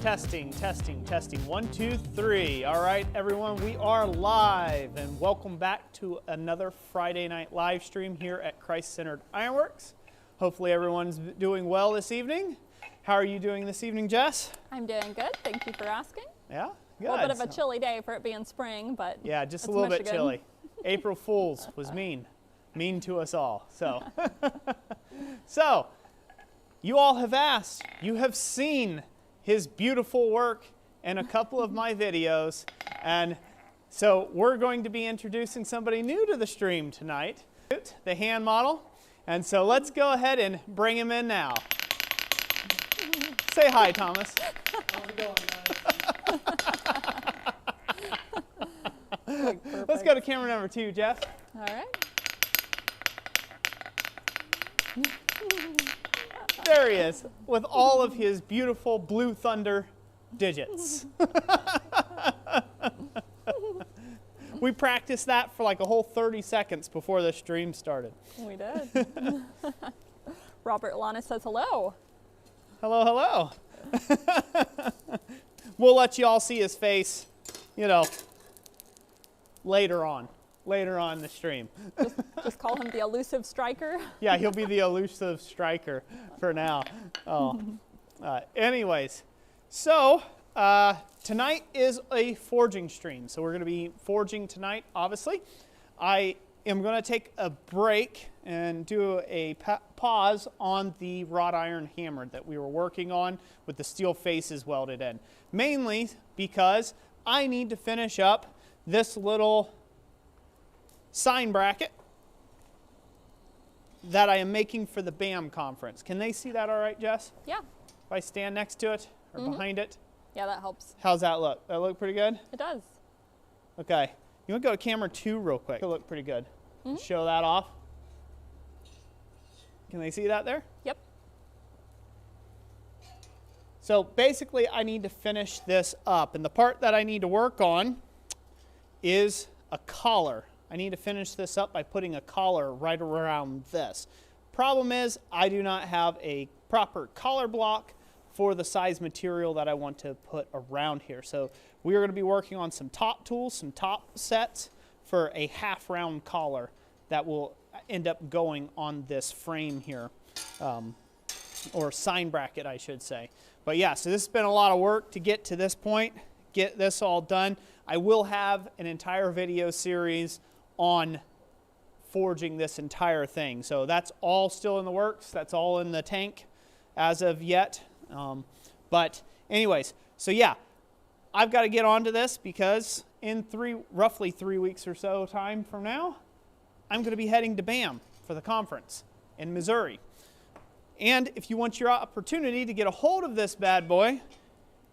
Testing, testing, testing. 1, 2, 3. All right, everyone, we are live, and welcome back to another Friday night live stream here at Christ-Centered Ironworks. Hopefully everyone's doing well this evening. How are you doing this evening, Jess? I'm doing good. Thank you for asking. Yeah, good. A little bit of a chilly day for it being spring, but yeah, just a little bit chilly. April Fool's was mean to us all. So, so you all have asked, you have seen his beautiful work in a couple of my videos, and so we're going to be introducing somebody new to the stream tonight, the hand model, and so let's go ahead and bring him in now. Say hi, Thomas. How's it going, guys? Let's go to camera number 2, Jeff. all right. There he is, with all of his beautiful Blue Thunder digits. We practiced that for like a whole 30 seconds before the stream started. We did. Robert Lana says hello. Hello, hello. We'll let you all see his face, you know, later on in the stream. Just call him the elusive striker. Yeah, he'll be the elusive striker for now. Oh. Anyways, so tonight is a forging stream. So we're going to be forging tonight, obviously. I am going to take a break and do a pause on the wrought iron hammer that we were working on with the steel faces welded in. Mainly because I need to finish up this little sign bracket that I am making for the BAM conference. Can they see that all right, Jess? Yeah. If I stand next to it or behind it? Yeah, that helps. How's that look? That look pretty good? It does. Okay. You want to go to camera 2 real quick? It'll look pretty good. Show that off. Can they see that there? Yep. So basically I need to finish this up, and the part that I need to work on is a collar. I need to finish this up by putting a collar right around this. Problem is, I do not have a proper collar block for the size material that I want to put around here. So we are going to be working on some top tools, some top sets for a half round collar that will end up going on this frame here, or sign bracket, I should say. But yeah, so this has been a lot of work to get to this point, get this all done. I will have an entire video series on forging this entire thing. So that's all still in the works. That's all in the tank as of yet. But anyways, so yeah, I've got to get onto this because in roughly 3 weeks or so time from now, I'm going to be heading to BAM for the conference in Missouri. And if you want your opportunity to get a hold of this bad boy,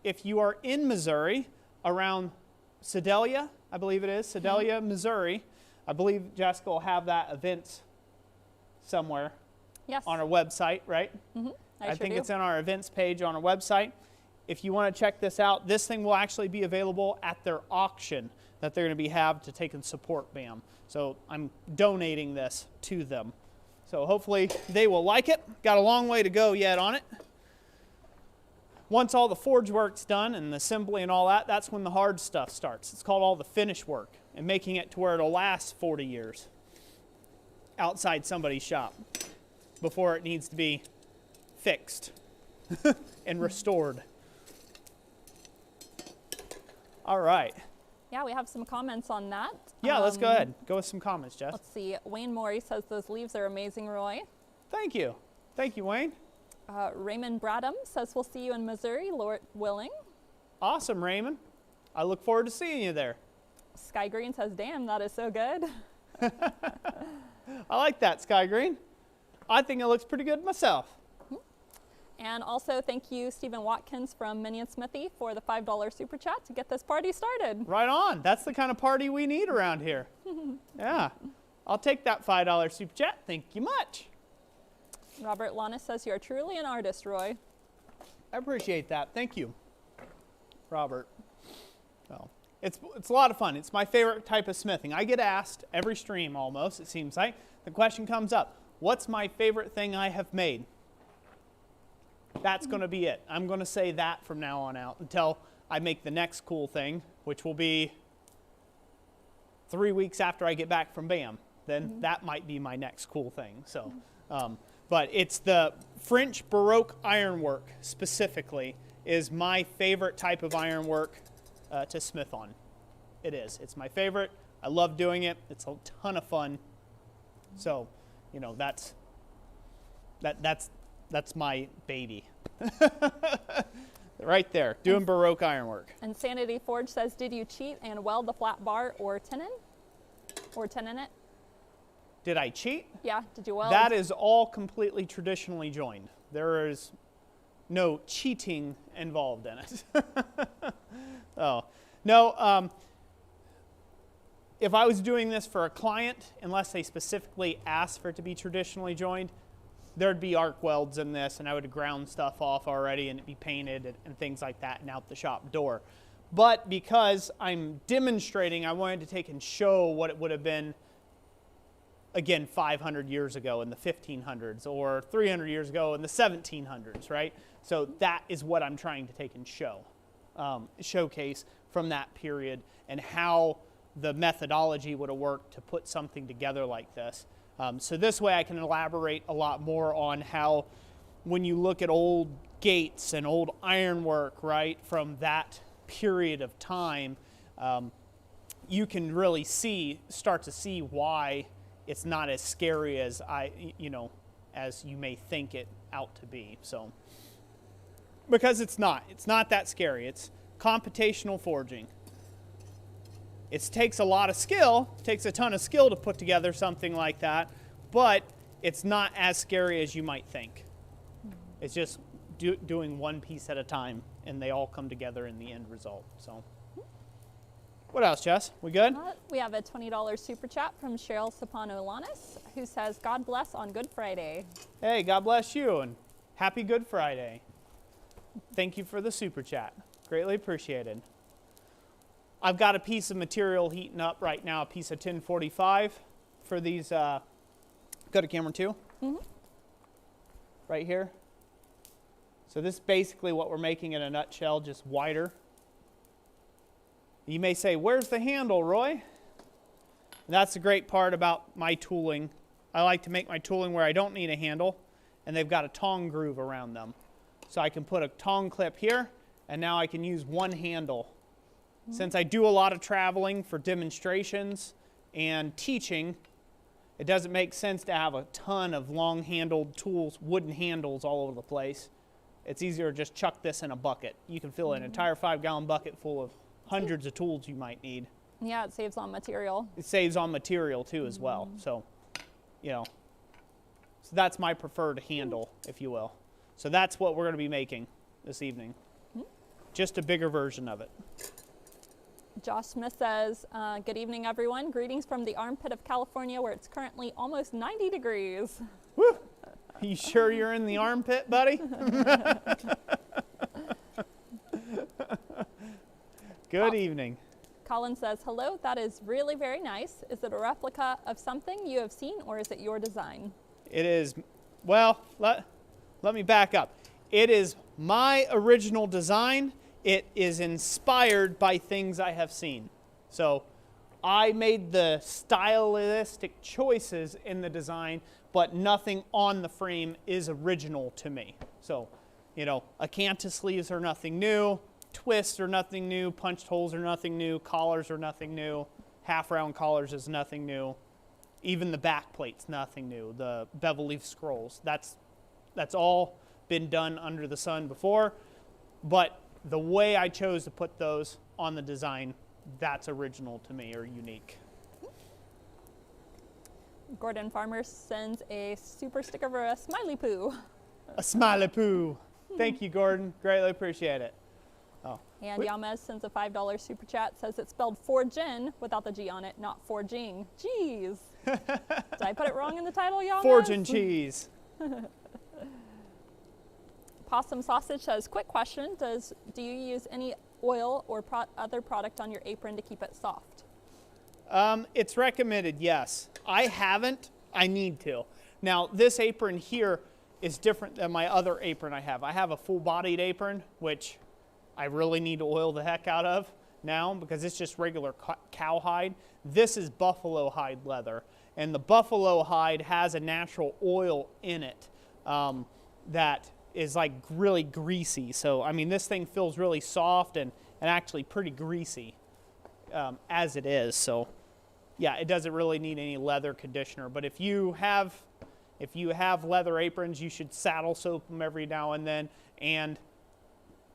if you are in Missouri around Sedalia, I believe it is, Sedalia, Missouri, I believe Jessica will have that event somewhere on our website, right? I think it's on our events page on our website. If you want to check this out, this thing will actually be available at their auction that they're going to have to take and support BAM. So I'm donating this to them. So hopefully they will like it. Got a long way to go yet on it. Once all the forge work's done and the assembly and all that, that's when the hard stuff starts. It's called all the finish work and making it to where it'll last 40 years outside somebody's shop before it needs to be fixed and restored. All right. Yeah, we have some comments on that. Yeah, let's go ahead. Go with some comments, Jess. Let's see. Wayne Morey says those leaves are amazing, Roy. Thank you. Thank you, Wayne. Raymond Bradham says we'll see you in Missouri, Lord willing. Awesome, Raymond. I look forward to seeing you there. Sky Green says, damn, that is so good. I like that, Sky Green. I think it looks pretty good myself. And also thank you, Stephen Watkins from Minion Smithy, for the $5 super chat to get this party started. Right on. That's the kind of party we need around here. Yeah. I'll take that $5 super chat. Thank you much. Robert Lana says you're truly an artist, Roy. I appreciate that. Thank you, Robert. Well, it's a lot of fun. It's my favorite type of smithing. I get asked every stream almost, it seems like. The question comes up, what's my favorite thing I have made? That's going to be it. I'm going to say that from now on out until I make the next cool thing, which will be 3 weeks after I get back from BAM. Then that might be my next cool thing. So, but it's the French Baroque ironwork specifically is my favorite type of ironwork to smith on. It is. It's my favorite. I love doing it. It's a ton of fun. So, you know, that's my baby. Right there, doing Baroque ironwork. And Sanity Forge says, did you cheat and weld the flat bar or tenon? Or tenon it? Did I cheat? Yeah, did you weld? That is all completely traditionally joined. There is no cheating involved in it. Oh, no. If I was doing this for a client, unless they specifically asked for it to be traditionally joined, there'd be arc welds in this, and I would ground stuff off already, and it'd be painted and things like that, and out the shop door. But because I'm demonstrating, I wanted to take and show what it would have been, again, 500 years ago in the 1500s, or 300 years ago in the 1700s, right? So that is what I'm trying to take and showcase from that period, and how the methodology would have worked to put something together like this. So this way I can elaborate a lot more on how, when you look at old gates and old ironwork, right, from that period of time, you can really start to see why it's not as scary as as you may think it out to be. So, because it's not that scary. It's computational forging. It takes a lot of skill, takes a ton of skill to put together something like that, but it's not as scary as you might think. It's just doing one piece at a time, and they all come together in the end result. So, what else, Jess? We good? We have a $20 super chat from Cheryl Sapano-Lanis, who says, God bless on Good Friday. Hey, God bless you, and happy Good Friday. Thank you for the super chat. Greatly appreciated. I've got a piece of material heating up right now, a piece of 1045 for these, go to camera 2. Right here. So this is basically what we're making in a nutshell, just wider. You may say, where's the handle, Roy? And that's the great part about my tooling. I like to make my tooling where I don't need a handle, and they've got a tong groove around them. So I can put a tong clip here, and now I can use one handle. Since I do a lot of traveling for demonstrations and teaching, it doesn't make sense to have a ton of long-handled tools, wooden handles all over the place. It's easier to just chuck this in a bucket. You can fill an entire 5-gallon bucket full of hundreds of tools you might need. Yeah, it saves on material. It saves on material too as well. So, so that's my preferred handle, if you will. So that's what we're going to be making this evening. Just a bigger version of it. Josh Smith says, good evening, everyone. Greetings from the armpit of California, where it's currently almost 90 degrees. Woo! You sure you're in the armpit, buddy? Good evening. Colin says, hello, that is really very nice. Is it a replica of something you have seen, or is it your design? It is, well, let me back up. It is my original design. It is inspired by things I have seen. So I made the stylistic choices in the design, but nothing on the frame is original to me. So, acanthus sleeves are nothing new, twists are nothing new, punched holes are nothing new, collars are nothing new, half-round collars is nothing new, even the back plate's nothing new, the bevel leaf scrolls, that's all been done under the sun before, but the way I chose to put those on the design, that's original to me or unique. Gordon Farmer sends a super sticker for a smiley poo. A smiley poo. Thank you, Gordon. Greatly appreciate it. Oh. And Yamez sends a $5 super chat, says it's spelled forgin without the G on it, not forging. Jeez. Did I put it wrong in the title, Yamez? Forgin cheese. Possum Sausage says, quick question, do you use any oil or other product on your apron to keep it soft? It's recommended, yes. I haven't. I need to. Now, this apron here is different than my other apron I have. I have a full-bodied apron, which I really need to oil the heck out of now because it's just regular cowhide. This is buffalo hide leather, and the buffalo hide has a natural oil in it that is like really greasy. So, I mean, this thing feels really soft and actually pretty greasy as it is. So, yeah, it doesn't really need any leather conditioner. But if you have leather aprons, you should saddle soap them every now and then, and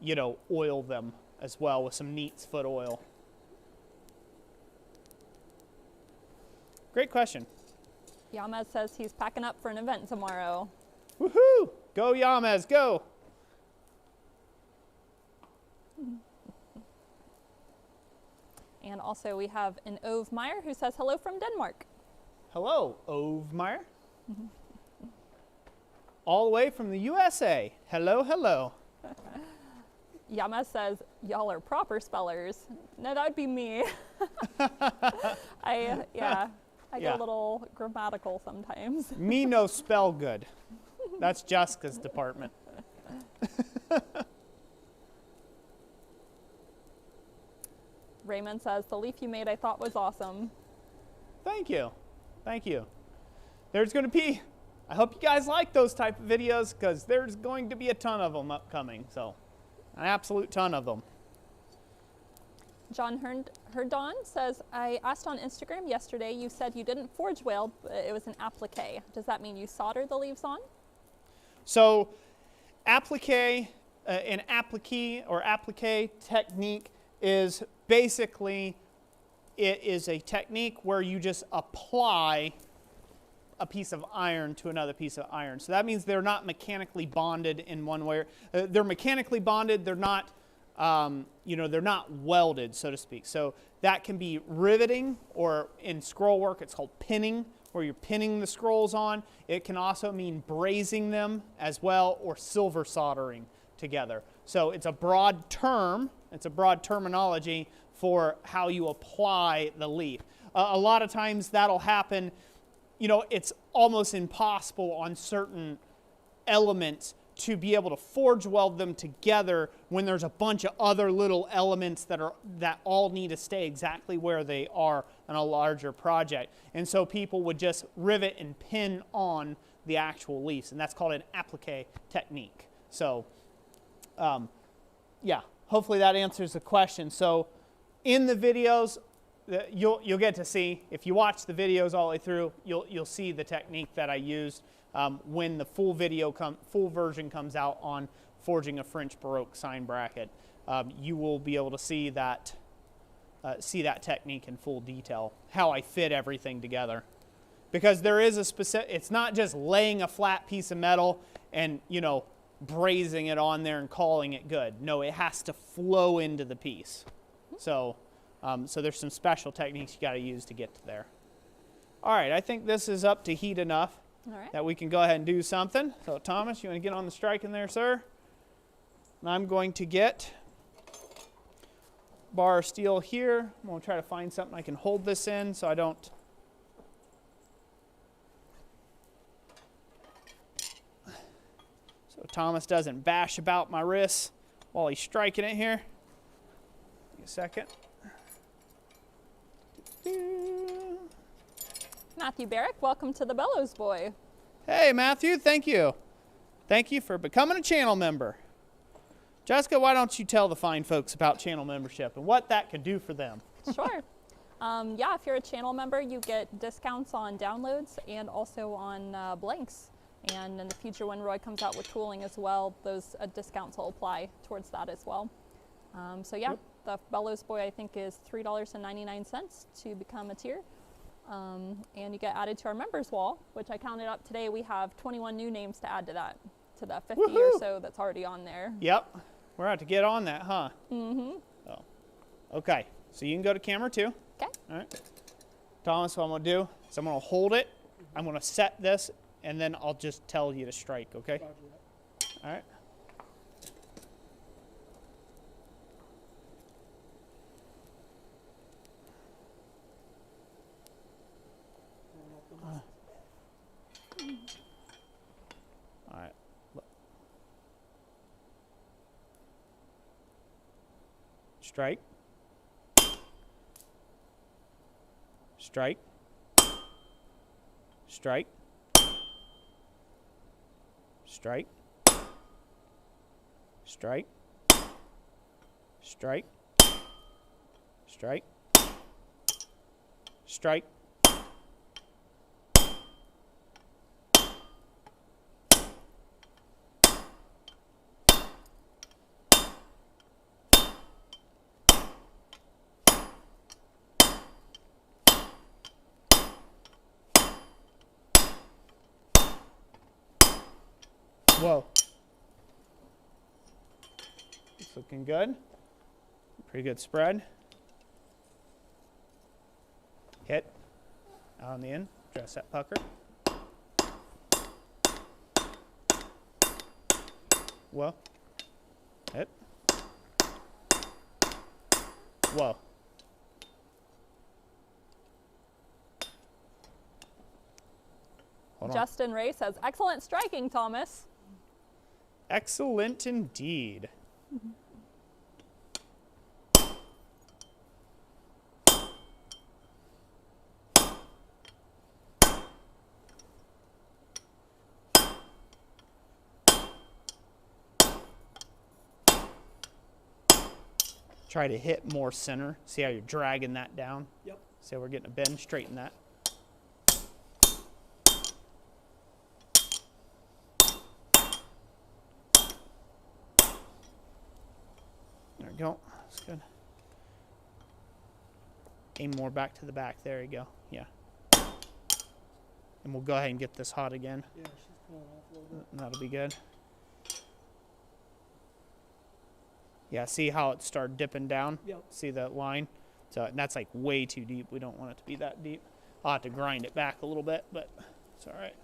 you know, oil them as well with some Neat's foot oil. Great question. Yamez says he's packing up for an event tomorrow. Woohoo! Go Yamez, go! And also we have an Ove Meyer who says hello from Denmark. Hello, Ove Meyer. All the way from the USA. Hello, hello. Yamez says, y'all are proper spellers. No, that would be me. I get a little grammatical sometimes. Me no spell good. That's Jessica's department. Raymond says, the leaf you made I thought was awesome. Thank you. Thank you. There's going to be, I hope you guys like those type of videos because there's going to be a ton of them upcoming. So, an absolute ton of them. John Herdon says, I asked on Instagram yesterday, you said you didn't forge weld, but it was an applique. Does that mean you soldered the leaves on? So, applique, an applique or applique technique is basically, it is a technique where you just apply a piece of iron to another piece of iron. So that means they're not mechanically bonded in one way. They're mechanically bonded, they're not, they're not welded, so to speak. So that can be riveting, or in scroll work it's called pinning, where you're pinning the scrolls on. It can also mean brazing them as well, or silver soldering together. So it's a broad term, it's a broad terminology for how you apply the leaf. A lot of times that'll happen, you know, it's almost impossible on certain elements to be able to forge weld them together when there's a bunch of other little elements that all need to stay exactly where they are in a larger project. And so people would just rivet and pin on the actual leaves, and that's called an applique technique. So, yeah, hopefully that answers the question. So, in the videos, you'll get to see, if you watch the videos all the way through, you'll see the technique that I used when the full version comes out on forging a French Baroque sign bracket. You will be able to see that technique in full detail, how I fit everything together. Because there is a specific, it's not just laying a flat piece of metal and, you know, brazing it on there and calling it good. No, it has to flow into the piece. So there's some special techniques you got to use to get to there. All right, I think this is up to heat enough that we can go ahead and do something. So Thomas, you want to get on the strike in there, sir? And I'm going to get bar of steel here. I'm going to try to find something I can hold this in so I don't. So Thomas doesn't bash about my wrists while he's striking it here. Give me a second. Matthew Barrick, welcome to the Bellows Boy. Hey, Matthew, thank you. Thank you for becoming a channel member. Jessica, why don't you tell the fine folks about channel membership and what that can do for them? Sure. Yeah, if you're a channel member, you get discounts on downloads and also on blanks. And in the future, when Roy comes out with tooling as well, those discounts will apply towards that as well. So yeah, the Bellows Boy, I think, is $3.99 to become a tier. And you get added to our members wall, which I counted up today. We have 21 new names to add to that, to the 50 or so that's already on there. Yep. We're out to get on that, huh? Mm-hmm. Oh. Okay. So you can go to camera 2. Okay. All right. Thomas, what I'm going to do is I'm going to hold it. I'm going to set this, and then I'll just tell you to strike, okay? All right. All right. strike, strike, strike, strike, strike, strike, strike, strike. Whoa. It's looking good. Pretty good spread. Hit. Out on the end. Dress that pucker. Whoa. Hit. Whoa. Hold on. Justin Ray says, excellent striking, Thomas. Excellent indeed. Try to hit more center. See how you're dragging that down? Yep. See how we're getting a bend? Straighten that. There we go. That's good. Aim more back to the back. There you go. Yeah. And we'll go ahead and get this hot again. Yeah, she's pulling off a little bit. And that'll be good. Yeah, see how it started dipping down? Yep. See that line? So and that's like way too deep. We don't want it to be that deep. I'll have to grind it back a little bit, but it's all right.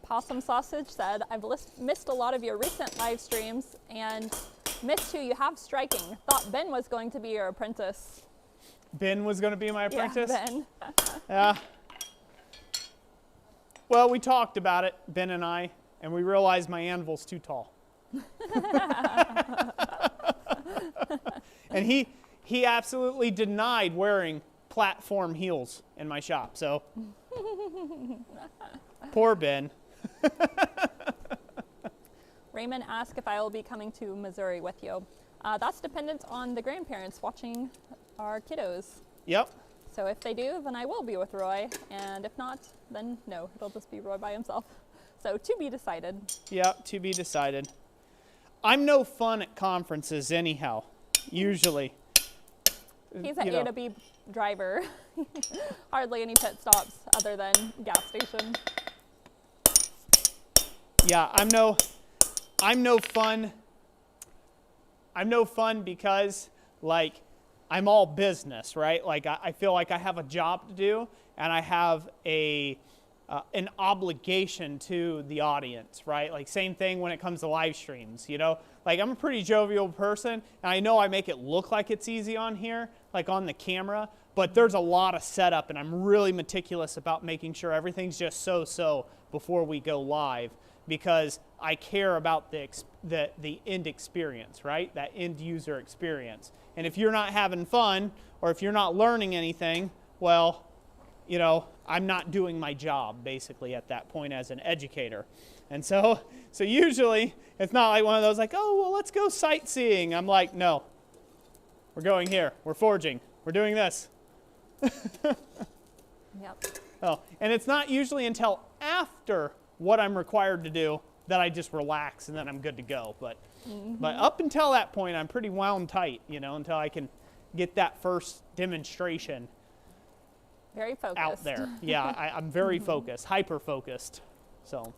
Possum Sausage said, I've missed a lot of your recent live streams and missed who you have striking. Thought Ben was going to be your apprentice. Ben was going to be my apprentice? Yeah, Ben. Yeah. Well, we talked about it, Ben and I, and we realized my anvil's too tall. And he absolutely denied wearing platform heels in my shop, so poor Ben. Raymond asked if I will be coming to Missouri with you. That's dependent on the grandparents watching our kiddos. Yep. So if they do, then I will be with Roy, and if not, then no, it'll just be Roy by himself. So to be decided. Yep, to be decided. I'm no fun at conferences anyhow, usually. He's an A to B driver. Hardly any pit stops other than gas station. Yeah, I'm no fun. I'm no fun because, like, I'm all business, right? Like, I feel like I have a job to do, and I have an obligation to the audience, right? Like, same thing when it comes to live streams, you know? Like, I'm a pretty jovial person, and I know I make it look like it's easy on here, like on the camera, but there's a lot of setup, and I'm really meticulous about making sure everything's just so before we go live, because I care about the end experience, right? That end user experience. And if you're not having fun, or if you're not learning anything, well, you know, I'm not doing my job, basically, at that point as an educator. And so usually, it's not like one of those like, oh, well, let's go sightseeing. I'm like, no, we're going here. We're forging. We're doing this. Yep. Oh, and it's not usually until after what I'm required to do that I just relax and then I'm good to go. But up until that point, I'm pretty wound tight, you know, until I can get that first demonstration Very focused. out there. Yeah, I'm very focused, hyper focused. So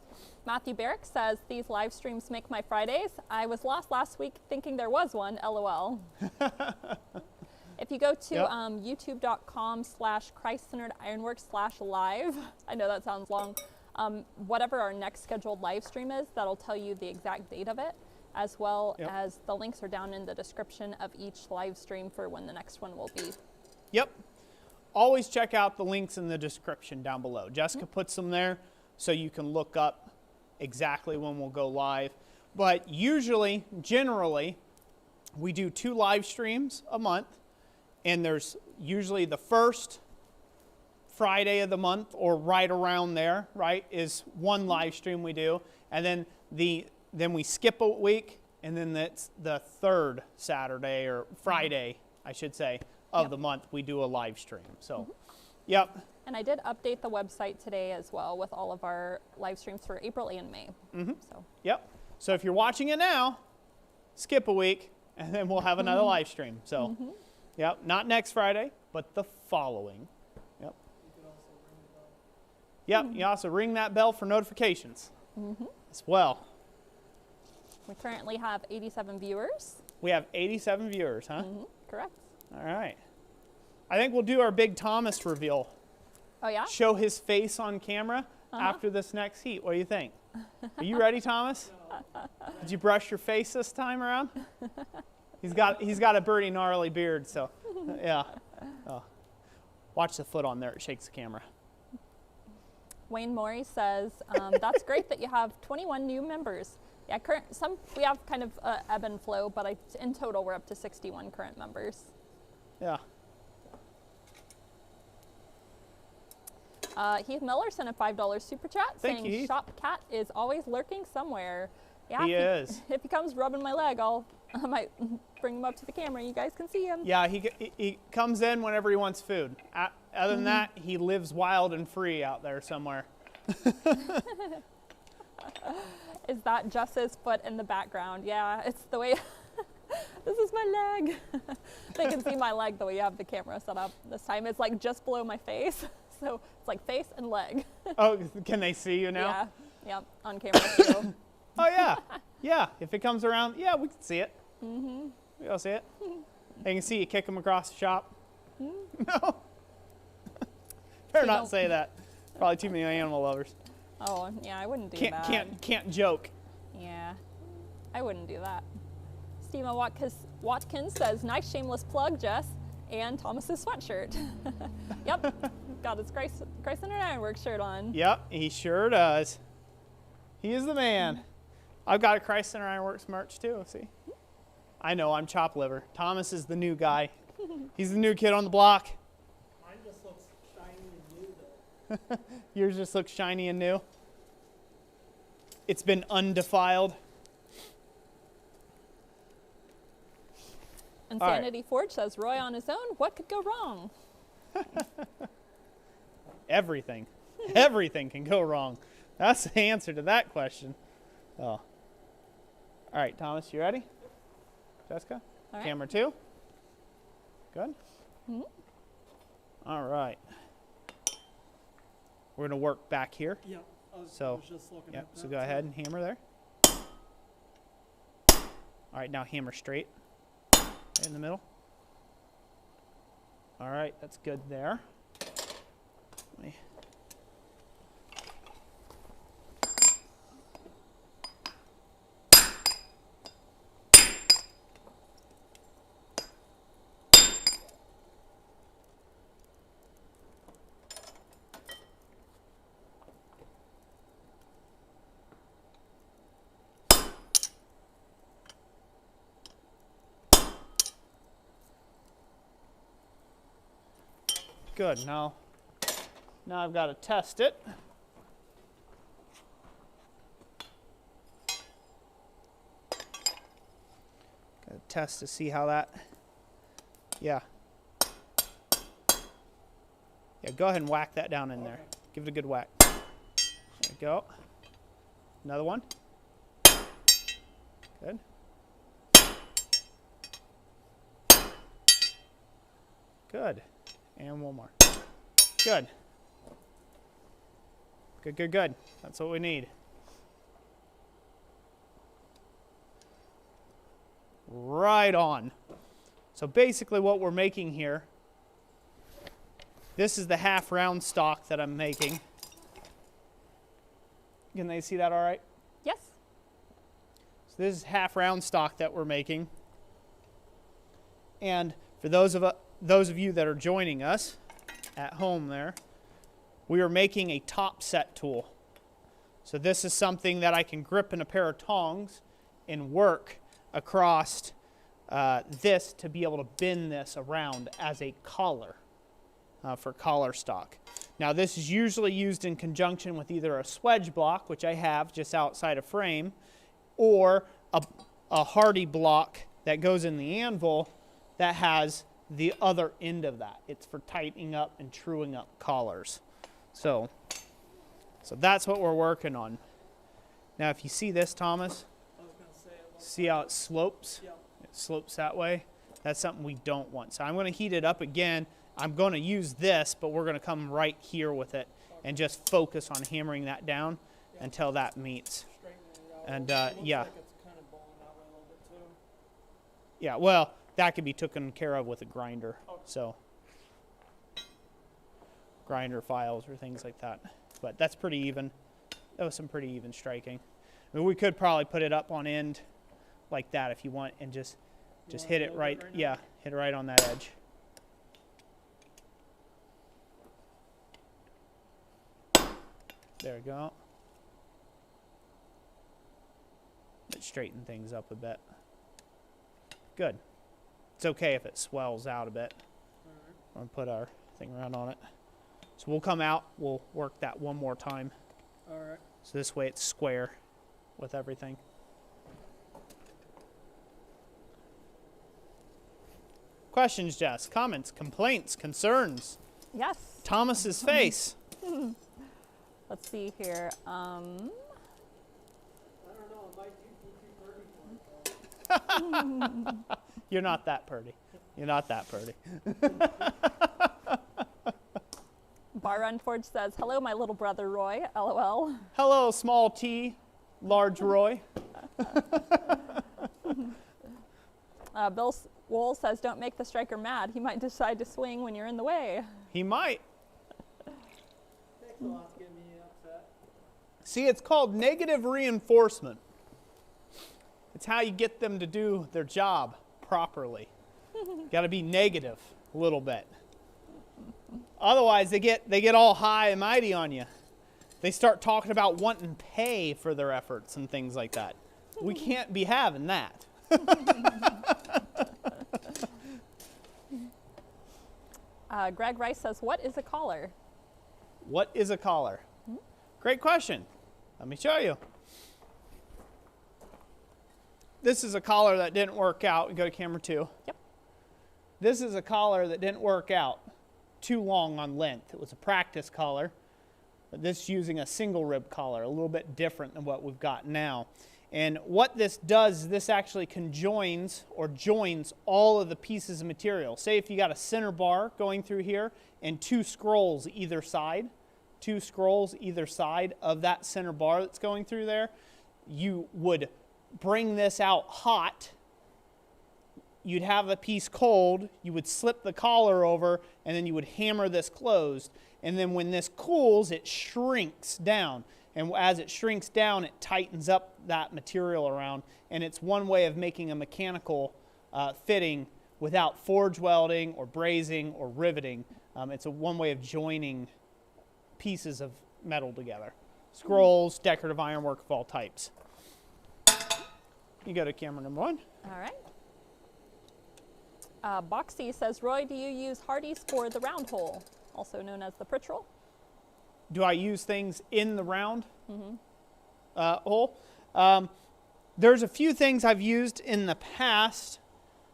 Matthew Barrick says, these live streams make my Fridays. I was lost last week thinking there was one, LOL. If you go to youtube.com/Christ-centered-ironworks/live, I know that sounds long, whatever our next scheduled live stream is, that'll tell you the exact date of it, as well as the links are down in the description of each live stream for when the next one will be. Yep. Always check out the links in the description down below. Jessica puts them there so you can look up exactly when we'll go live. But usually, generally, we do 2 live streams a month, and there's usually the first Friday of the month, or right around there, right, is 1 live stream we do, and then we skip a week, and then that's the 3rd Saturday or Friday, I should say, of the month we do a live stream. So, yep. And I did update the website today as well with all of our live streams for April and May. So. Yep. So if you're watching it now, skip a week, and then we'll have another live stream. So, yep, not next Friday, but the following. Yep. Yep. You also ring that bell for notifications as well. We currently have 87 viewers. We have 87 viewers, huh? Correct. All right. I think we'll do our big Thomas reveal. Oh, yeah? Show his face on camera after this next heat. What do you think? Are you ready, Thomas? Did you brush your face this time around? He's got a pretty gnarly beard, so yeah. Oh. Watch the foot on there; it shakes the camera. Wayne Morey says, "That's great that you have 21 new members. Yeah, we have kind of ebb and flow, but in total we're up to 61 current members." Yeah. Heath Miller sent a $5 super chat Thank saying, you, Heath. "Shop Cat is always lurking somewhere." Yeah, He is. If he comes rubbing my leg, I might bring him up to the camera. You guys can see him. Yeah, he comes in whenever he wants food. Other than that, he lives wild and free out there somewhere. Is that just his foot in the background? Yeah, it's the way. This is my leg. They can see my leg the way you have the camera set up this time. It's like just below my face. So it's like face and leg. Oh, can they see you now? Yeah, yep, on camera too. Oh, yeah. Yeah, if it comes around, yeah, we can see it. We all see it. They can see you kick them across the shop. No. Better not say that. Probably too many animal lovers. Oh, yeah, I wouldn't do that. Can't joke. Yeah, I wouldn't do that. Stephen Watkins says, "Nice shameless plug, Jess, and Thomas's sweatshirt." Yep, got his Christ and Ironworks shirt on. Yep, he sure does. He is the man. I've got a Christ Center Ironworks merch too, see? I know, I'm chop liver. Thomas is the new guy. He's the new kid on the block. Mine just looks shiny and new though. Yours just looks shiny and new. It's been undefiled. Insanity Forge says, "Roy on his own, what could go wrong?" Everything. Everything can go wrong. That's the answer to that question. Oh. All right, Thomas, you ready? Jessica? All right. Camera 2? Good? All right. We're going to work back here. Yeah, I was just looking Yep, at that. so go ahead and hammer there. All right, now hammer straight in the middle. All right, that's good there. Let me Good. Now I've got to test it. Got to test to see how that. Yeah. Yeah. Go ahead and whack that down in there. Give it a good whack. There we go. Another one. Good. Good. And one more. Good. Good, good, good. That's what we need. Right on. So basically what we're making here, this is the half round stock that I'm making. Can they see that all right? Yes. So this is half round stock that we're making. And for those of you that are joining us at home there, we are making a top set tool. So this is something that I can grip in a pair of tongs and work across this to be able to bend this around as a collar for collar stock. Now this is usually used in conjunction with either a swedge block, which I have just outside a frame, or a hardy block that goes in the anvil that has the other end of that. It's for tightening up and truing up collars. So that's what we're working on. Now if you see this, Thomas, I was gonna say it looks see how it slopes? yeah. It slopes that way. That's something we don't want. So I'm going to heat it up again. I'm going to use this, but we're going to come right here with it and just focus on hammering that down until that meets. Straightening it out. And It looks yeah. like it's kind of balling out a little bit too. Yeah, well, that could be taken care of with a grinder. Okay. So grinder files or things like that. But that's pretty even. That was some pretty even striking. I mean, we could probably put it up on end like that if you want, and just wanna hit it build it right. right now? Yeah, hit it right on that edge. There we go. Let's straighten things up a bit. Good. It's okay if it swells out a bit. Alright. I'm gonna put our thing around on it. So we'll come out, we'll work that one more time. Alright. So this way it's square with everything. Questions, Jess? Comments, complaints, concerns? Yes. Thomas's face. Let's see here. I don't know, it might be too pretty for it. You're not that pretty. You're not that pretty. Bar Run Forge says, hello, my little brother Roy, LOL. Hello, small T, large Roy. Bill Wool says, don't make the striker mad. He might decide to swing when you're in the way. He might. Takes a lot to get me upset. See, it's called negative reinforcement. It's how you get them to do their job properly. Got to be negative a little bit. Otherwise, they get all high and mighty on you. They start talking about wanting pay for their efforts and things like that. We can't be having that. Greg Rice says, what is a collar? What is a collar? Great question. Let me show you. This is a collar that didn't work out. Go to camera 2. Yep. This is a collar that didn't work out too long on length. It was a practice collar, but this is using a single rib collar, a little bit different than what we've got now. And what this does is this actually conjoins or joins all of the pieces of material. Say if you got a center bar going through here and 2 scrolls either side, 2 scrolls either side of that center bar that's going through there, you would bring this out hot. You'd have a piece cold, you would slip the collar over, and then you would hammer this closed. And then when this cools, it shrinks down. And as it shrinks down, it tightens up that material around. And it's one way of making a mechanical fitting without forge welding or brazing or riveting. It's one way of joining pieces of metal together. Scrolls, decorative ironwork of all types. You go to camera number 1. All right. Boxy says, Roy, do you use Hardy's for the round hole, also known as the Pritchell? Do I use things in the round hole? There's a few things I've used in the past.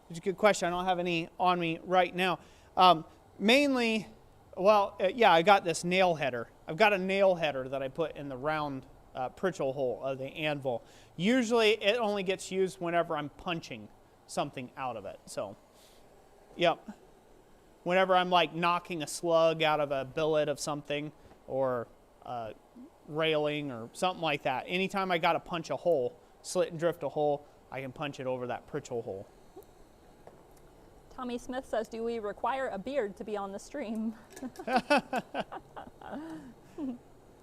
It's a good question. I don't have any on me right now. Mainly, yeah, I got this nail header. I've got a nail header that I put in the round Pritchell hole of the anvil. Usually it only gets used whenever I'm punching something out of it. So, yep. Whenever I'm like knocking a slug out of a billet of something or railing or something like that. Anytime I got to punch a hole, slit and drift a hole, I can punch it over that Pritchell hole. Tommy Smith says, do we require a beard to be on the stream?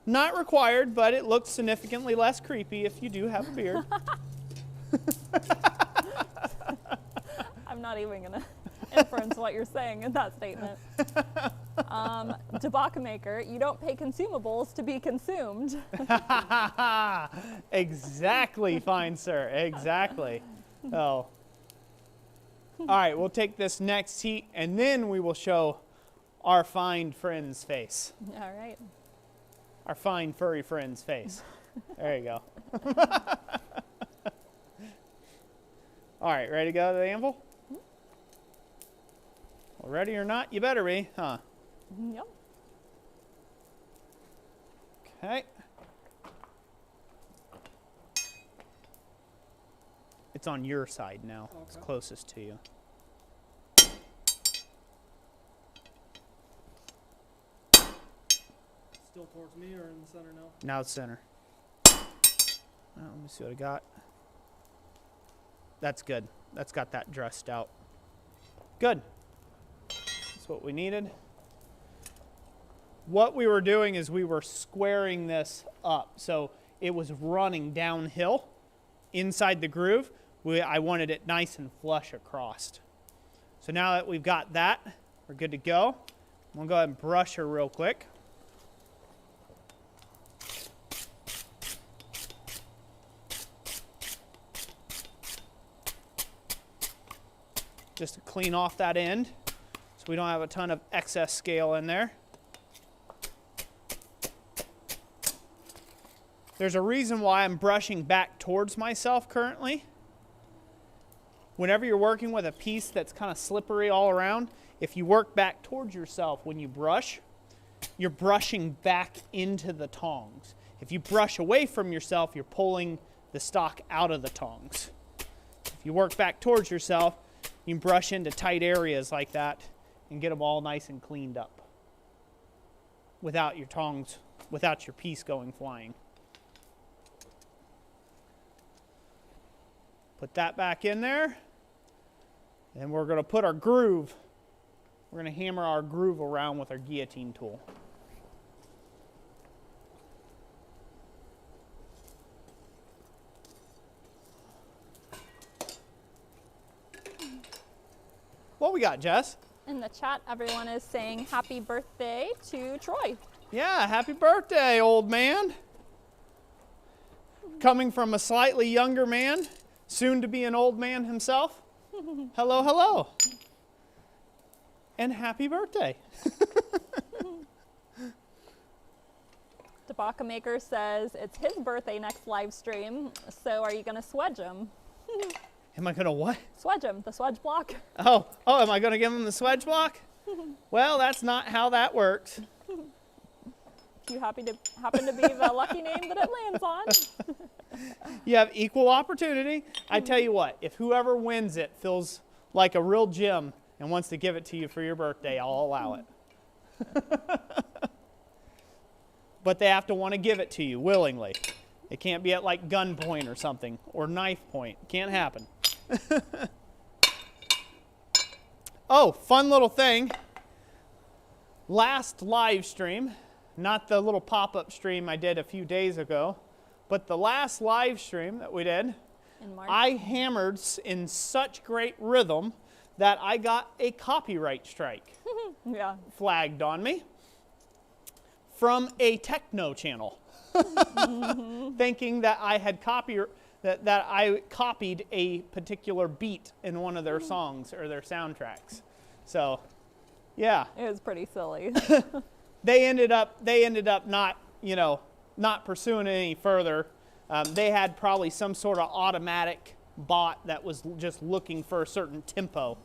Not required, but it looks significantly less creepy if you do have a beard. I'm not even going to inference what you're saying in that statement. Tobacco maker, you don't pay consumables to be consumed. Exactly, fine sir. Exactly. Oh. All right, we'll take this next heat, and then we will show our fine friend's face. All right. Our fine furry friend's face. There you go. All right, ready to go to the anvil? Well, ready or not, you better be, huh? Yep. Okay. It's on your side now. It's Okay. closest to you. Still towards me or in the center now? Now it's center. Let me see what I got. That's good. That's got that dressed out. Good. That's what we needed. What we were doing is we were squaring this up. So it was running downhill inside the groove. I wanted it nice and flush across. So now that we've got that, we're good to go. I'm going to go ahead and brush her real quick. Just to clean off that end so we don't have a ton of excess scale in there. There's a reason why I'm brushing back towards myself currently. Whenever you're working with a piece that's kind of slippery all around, if you work back towards yourself when you brush, you're brushing back into the tongs. If you brush away from yourself, you're pulling the stock out of the tongs. If you work back towards yourself, you can brush into tight areas like that and get them all nice and cleaned up without your tongs, without your piece going flying. Put that back in there. And we're going to put our groove. We're going to hammer our groove around with our guillotine tool. What we got, Jess? In the chat, everyone is saying happy birthday to Troy. Yeah, happy birthday, old man. Coming from a slightly younger man, soon to be an old man himself. Hello, hello. And happy birthday. Tobacco maker says it's his birthday next live stream, so are you going to swedge him? Am I going to what? Swedge him, the swedge block. Oh, am I going to give him the swedge block? Well, that's not how that works. You happen to be the lucky name that it lands on. You have equal opportunity. I tell you what, if whoever wins it feels like a real gem and wants to give it to you for your birthday, I'll allow it. But they have to want to give it to you willingly. It can't be at like gunpoint or something, or knife point. Can't happen. Oh, fun little thing. Last live stream, not the little pop-up stream I did a few days ago, but the last live stream that we did, In March. I hammered in such great rhythm that I got a copyright strike Yeah. flagged on me from a techno channel, thinking that I had that I copied a particular beat in one of their songs or their soundtracks. So, yeah. It was pretty silly. They ended up not pursuing it any further. They had probably some sort of automatic bot that was just looking for a certain tempo,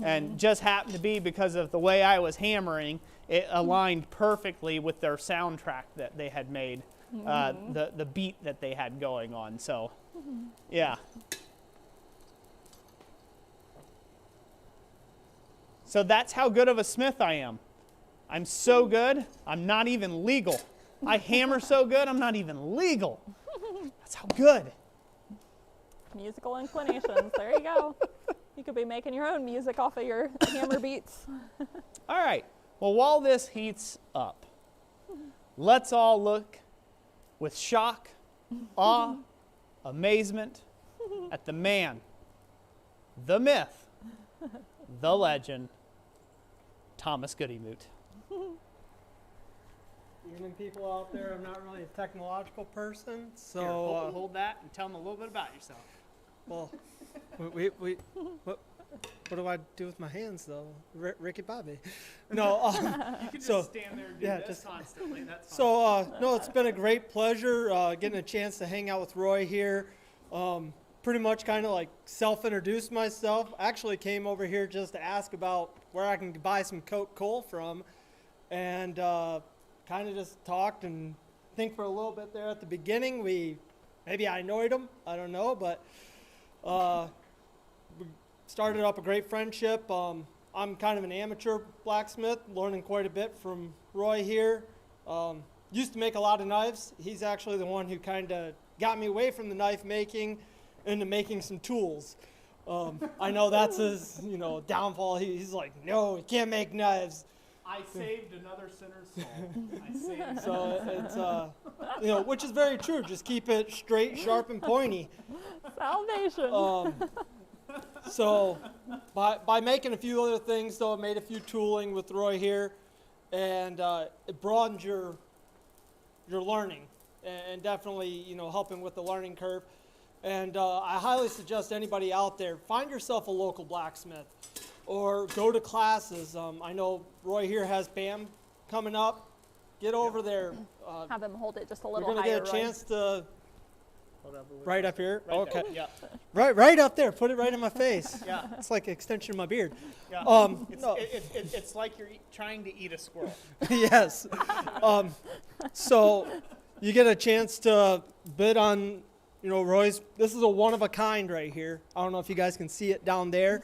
and just happened to be because of the way I was hammering, it aligned perfectly with their soundtrack that they had made, the beat that they had going on. So, yeah. So that's how good of a smith I am. I'm so good, I'm not even legal. I hammer so good, I'm not even legal. That's how good. Musical inclinations. There you go. You could be making your own music off of your hammer beats. All right, well, while this heats up, let's all look with shock, awe, amazement at the man, the myth, the legend, Thomas Goodymoot. Evening, people out there. I'm not really a technological person, so Here, hold that and tell them a little bit about yourself. well, what do I do with my hands though? Ricky Bobby. No. You can just So, stand there and do yeah, this just- constantly. That's fine. So no, it's been a great pleasure getting a chance to hang out with Roy here. Pretty much kind of like self-introduce myself. Actually came over here just to ask about where I can buy some coal from, and kind of just talked and think for a little bit there at the beginning. Maybe I annoyed him, I don't know, but we started up a great friendship. I'm kind of an amateur blacksmith, learning quite a bit from Roy here. Used to make a lot of knives. He's actually the one who kind of got me away from the knife making into making some tools. I know that's his, downfall. He's like, no, you can't make knives. I saved another sinner's soul. I saved So it's, which is very true. Just keep it straight, sharp, and pointy. Salvation. So by making a few other things, though, I made a few tooling with Roy here, and it broadens your learning, and definitely helping with the learning curve. And I highly suggest anybody out there, find yourself a local blacksmith or go to classes. I know Roy here has BAM coming up. Get over there. Have him hold it just a You're little going to higher. get a chance to right up here. Right Okay. there. Right up there. Put it right in my face. Yeah. It's like an extension of my beard. Yeah. No. It's like you're trying to eat a squirrel. Yes. So you get a chance to bid on, Roy's. This is a one of a kind right here. I don't know if you guys can see it down there.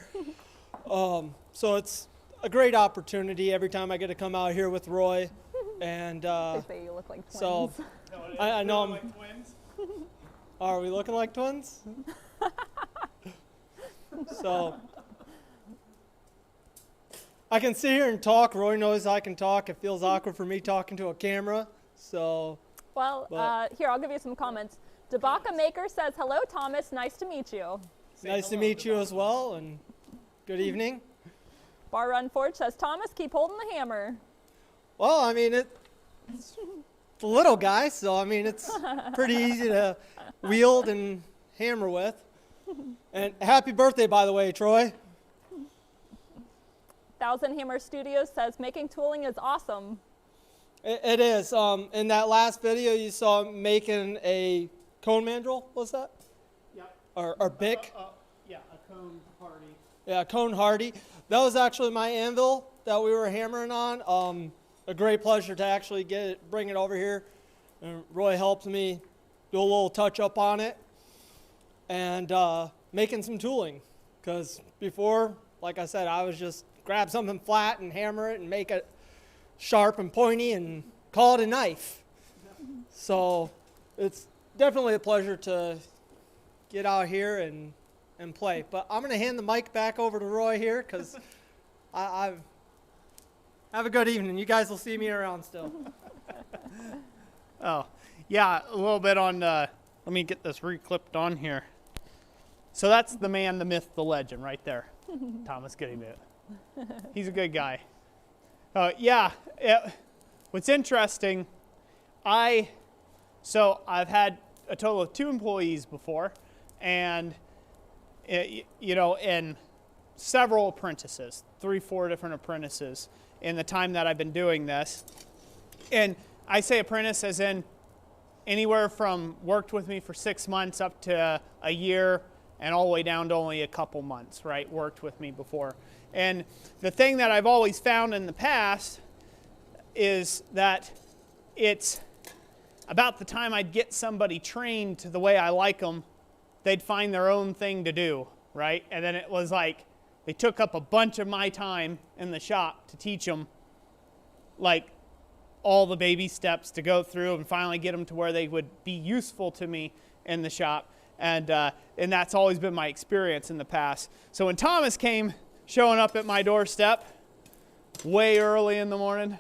So it's a great opportunity every time I get to come out here with Roy, and They say you look like twins. so No, I know really I'm- like twins. are we looking like twins? So I can sit here and talk. Roy knows I can talk. It feels awkward for me talking to a camera. So Well, But- here, I'll give you some comments. Debaka Maker says, hello, Thomas. Nice to meet you. Say nice to hello, meet you Devon. as well, and good evening. Bar Run Forge says, Thomas, keep holding the hammer. Well, I mean, it's a little guy, so I mean, it's pretty easy to wield and hammer with. And happy birthday, by the way, Troy. Thousand Hammer Studios says, making tooling is awesome. It is. In that last video, you saw making a cone mandrel. What's that? Yeah. Or bick? Yeah, a cone party. Yeah, cone hardy. That was actually my anvil that we were hammering on. A great pleasure to actually bring it over here. And Roy helped me do a little touch up on it and making some tooling. Because before, like I said, I was just grab something flat and hammer it and make it sharp and pointy and call it a knife. So it's definitely a pleasure to get out here and play. But I'm going to hand the mic back over to Roy here because I have a good evening. You guys will see me around still. Oh, yeah, a little bit on, let me get this reclipped on here. So that's the man, the myth, the legend right there, Thomas Goodymoot. He's a good guy. What's interesting, so I've had a total of 2 employees before, and, and several apprentices, 3-4 different apprentices in the time that I've been doing this. And I say apprentice as in anywhere from worked with me for 6 months up to a year and all the way down to only a couple months, right? Worked with me before. And the thing that I've always found in the past is that it's about the time I'd get somebody trained to the way I like them, they'd find their own thing to do, right? And then it was like they took up a bunch of my time in the shop to teach them like all the baby steps to go through and finally get them to where they would be useful to me in the shop. And that's always been my experience in the past. So when Thomas came showing up at my doorstep way early in the morning,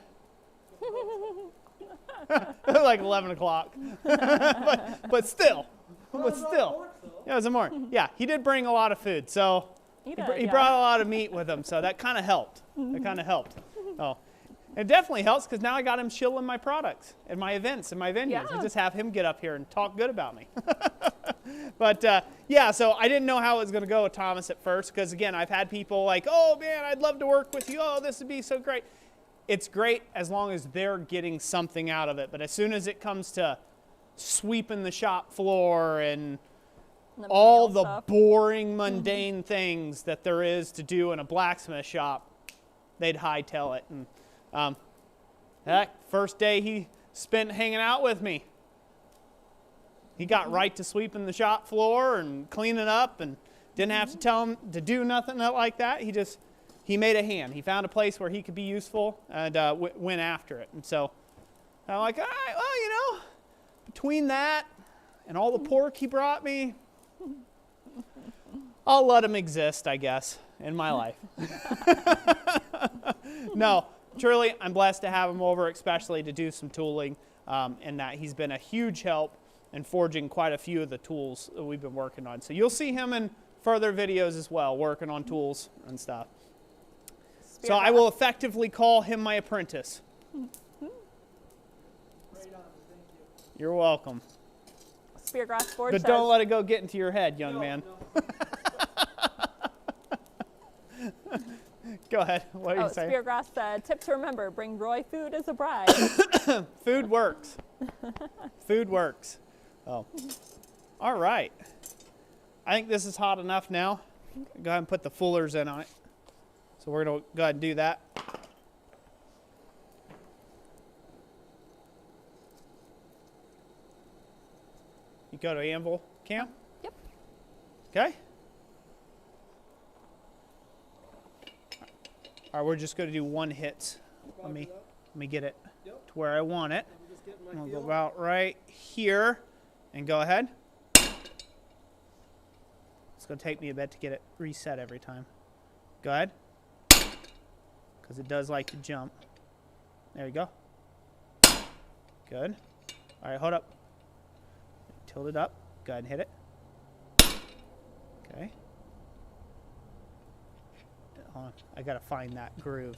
like 11 o'clock, but still. Yeah, it was a morning. Yeah, he did bring a lot of food. So He He did, brought a lot of meat with him, so that kind of helped. That kind of helped. Oh, it definitely helps because now I got him shilling my products at my events and my venues. Yeah. I just have him get up here and talk good about me. But yeah, so I didn't know how it was going to go with Thomas at first because, again, I've had people like, oh, man, I'd love to work with you. Oh, this would be so great. It's great as long as they're getting something out of it. But as soon as it comes to sweeping the shop floor and all the stuff. boring, mundane things that there is to do in a blacksmith shop, they'd hightail it. And that first day he spent hanging out with me, he got right to sweeping the shop floor and cleaning up and didn't have to tell him to do nothing like that. He made a hand. He found a place where he could be useful and went after it. And so I'm like, all right, well, you know, between that and all the pork he brought me, I'll let him exist, I guess, in my life. No, truly, I'm blessed to have him over, especially to do some tooling, and that he's been a huge help in forging quite a few of the tools that we've been working on. So you'll see him in further videos as well, working on tools and stuff. So I will effectively call him my apprentice. You're welcome. Speargrass Forge But says, don't let it go get into your head, young man. Go ahead. What are you saying? Speargrass said, tip to remember, bring Roy food as a bride. Food works. Food works. Oh. All right. I think this is hot enough now. Go ahead and put the fullers in on it. So we're going to go ahead and do that. You go to anvil, Cam? Yep. Okay. All right, we're just going to do one hit. Let me get it to where I want it. I'm going to go about right here and go ahead. It's going to take me a bit to get it reset every time. Go ahead. Because it does like to jump. There you go. Good. All right, hold up. Tilt it up. Go ahead and hit it. Okay. Hold on. I got to find that groove.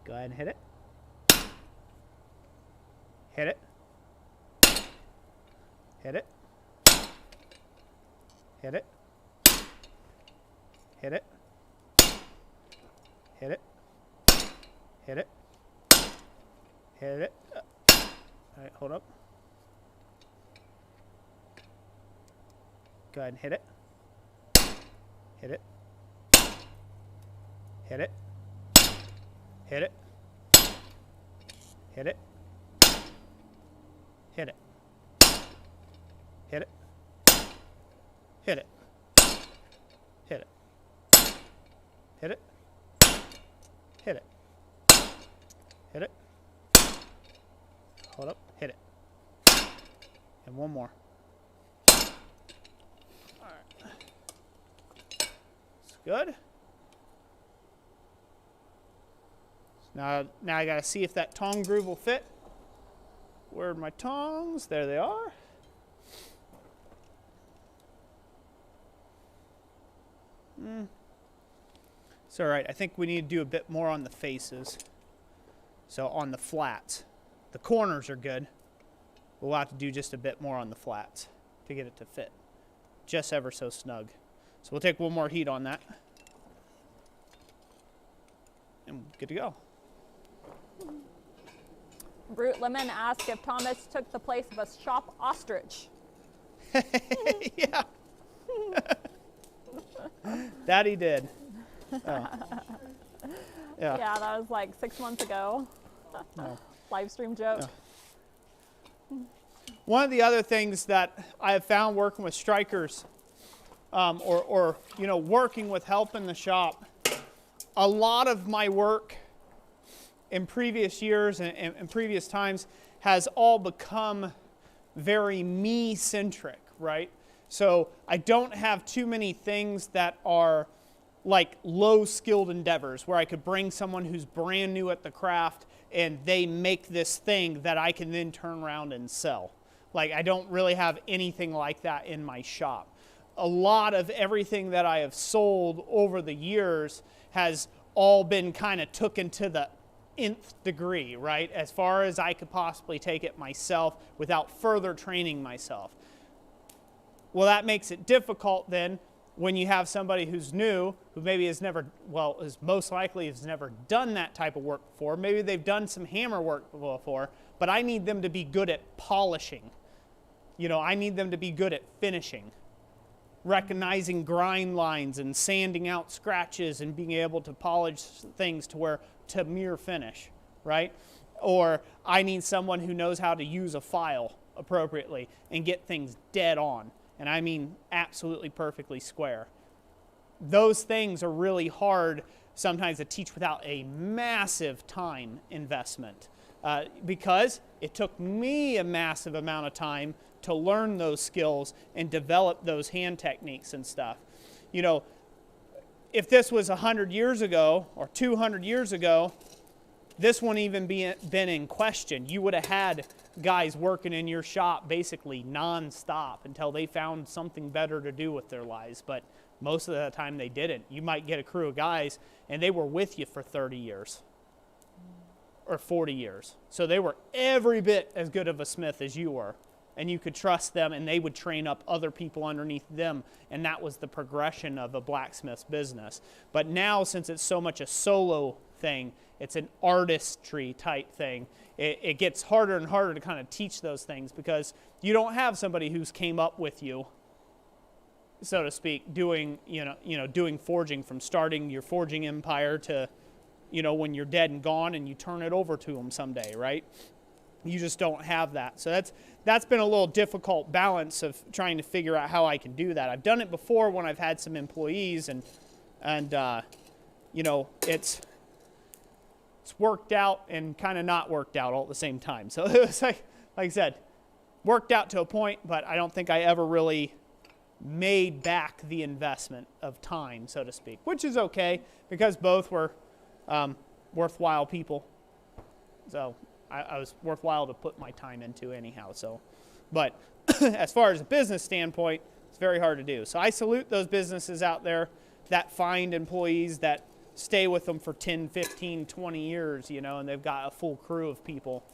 Go ahead and hit it. Hit it. Hit it. Hit it. Hit it. Hit it. Hit it. Hit it. All right, hold up. Go ahead and hit it. Hit it. Hit it. Hit it. Hit it. Hit it. Hit it. Hit it. Hit it. Hit it. Hit it. Hit it. Hold up. Hit it. And one more. All right. It's good. So now I got to see if that tong groove will fit. Where are my tongs? There they are. It's all right. I think we need to do a bit more on the faces. So on the flats. The corners are good. We'll have to do just a bit more on the flats to get it to fit just ever so snug. So we'll take one more heat on that. And we're good to go. Brute Lemon asked if Thomas took the place of a shop ostrich. Yeah. That he did. Oh. Yeah. Yeah, that was like 6 months ago. No. Livestream joke. Yeah. One of the other things that I have found working with strikers, or you know, working with help in the shop, a lot of my work in previous years and previous times has all become very me-centric, right? So I don't have too many things that are like low-skilled endeavors where I could bring someone who's brand new at the craft and they make this thing that I can then turn around and sell. Like, I don't really have anything like that in my shop. a lot of everything that I have sold over the years has all been kind of taken to the nth degree, right? As far as I could possibly take it myself without further training myself. Well, that makes it difficult then when you have somebody who's new, who maybe has never, well, is most likely has never done that type of work before. Maybe they've done some hammer work before, but I need them to be good at polishing. You know, I need them to be good at finishing, recognizing grind lines and sanding out scratches and being able to polish things to mirror finish, right? Or I need someone who knows how to use a file appropriately and get things dead on. And I mean absolutely perfectly square. Those things are really hard sometimes to teach without a massive time investment because it took me a massive amount of time to learn those skills and develop those hand techniques and stuff. You know, if this was 100 years ago or 200 years ago, this wouldn't even been in question. You would have had guys working in your shop basically non-stop until they found something better to do with their lives, but most of the time they didn't. You might get a crew of guys and they were with you for 30 years or 40 years. So they were every bit as good of a smith as you were, and you could trust them, and they would train up other people underneath them, and that was the progression of a blacksmith's business. But now, since it's so much a solo thing, it's an artistry type thing, it gets harder and harder to kind of teach those things because you don't have somebody who's came up with you, so to speak, doing doing forging from starting your forging empire to, when you're dead and gone and you turn it over to them someday, right? You just don't have that. So that's been a little difficult balance of trying to figure out how I can do that. I've done it before when I've had some employees and it's worked out and kind of not worked out all at the same time. So it was like I said, worked out to a point, but I don't think I ever really made back the investment of time, so to speak, which is okay because both were worthwhile people. So I was worthwhile to put my time into anyhow. So, but as far as a business standpoint, it's very hard to do. So I salute those businesses out there that find employees that stay with them for 10, 15, 20 years, and they've got a full crew of people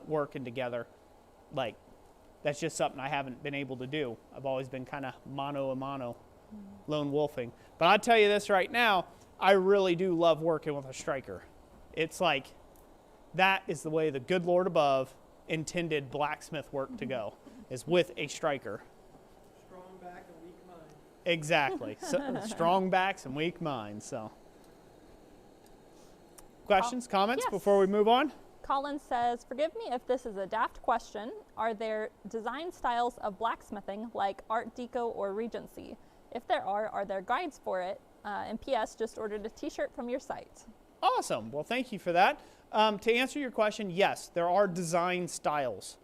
working together. Like, that's just something I haven't been able to do. I've always been kind of mano a mano, lone wolfing. But I'll tell you this right now, I really do love working with a striker. It's like, that is the way the good Lord above intended blacksmith work to go, is with a striker. Strong back and weak mind. Exactly. So, strong backs and weak minds. So, questions, comments yes. before we move on? Colin says, forgive me if this is a daft question. Are there design styles of blacksmithing like Art Deco or Regency? If there are there guides for it? And P.S. just ordered a t-shirt from your site. Awesome. Well, thank you for that. To answer your question, yes, there are design styles.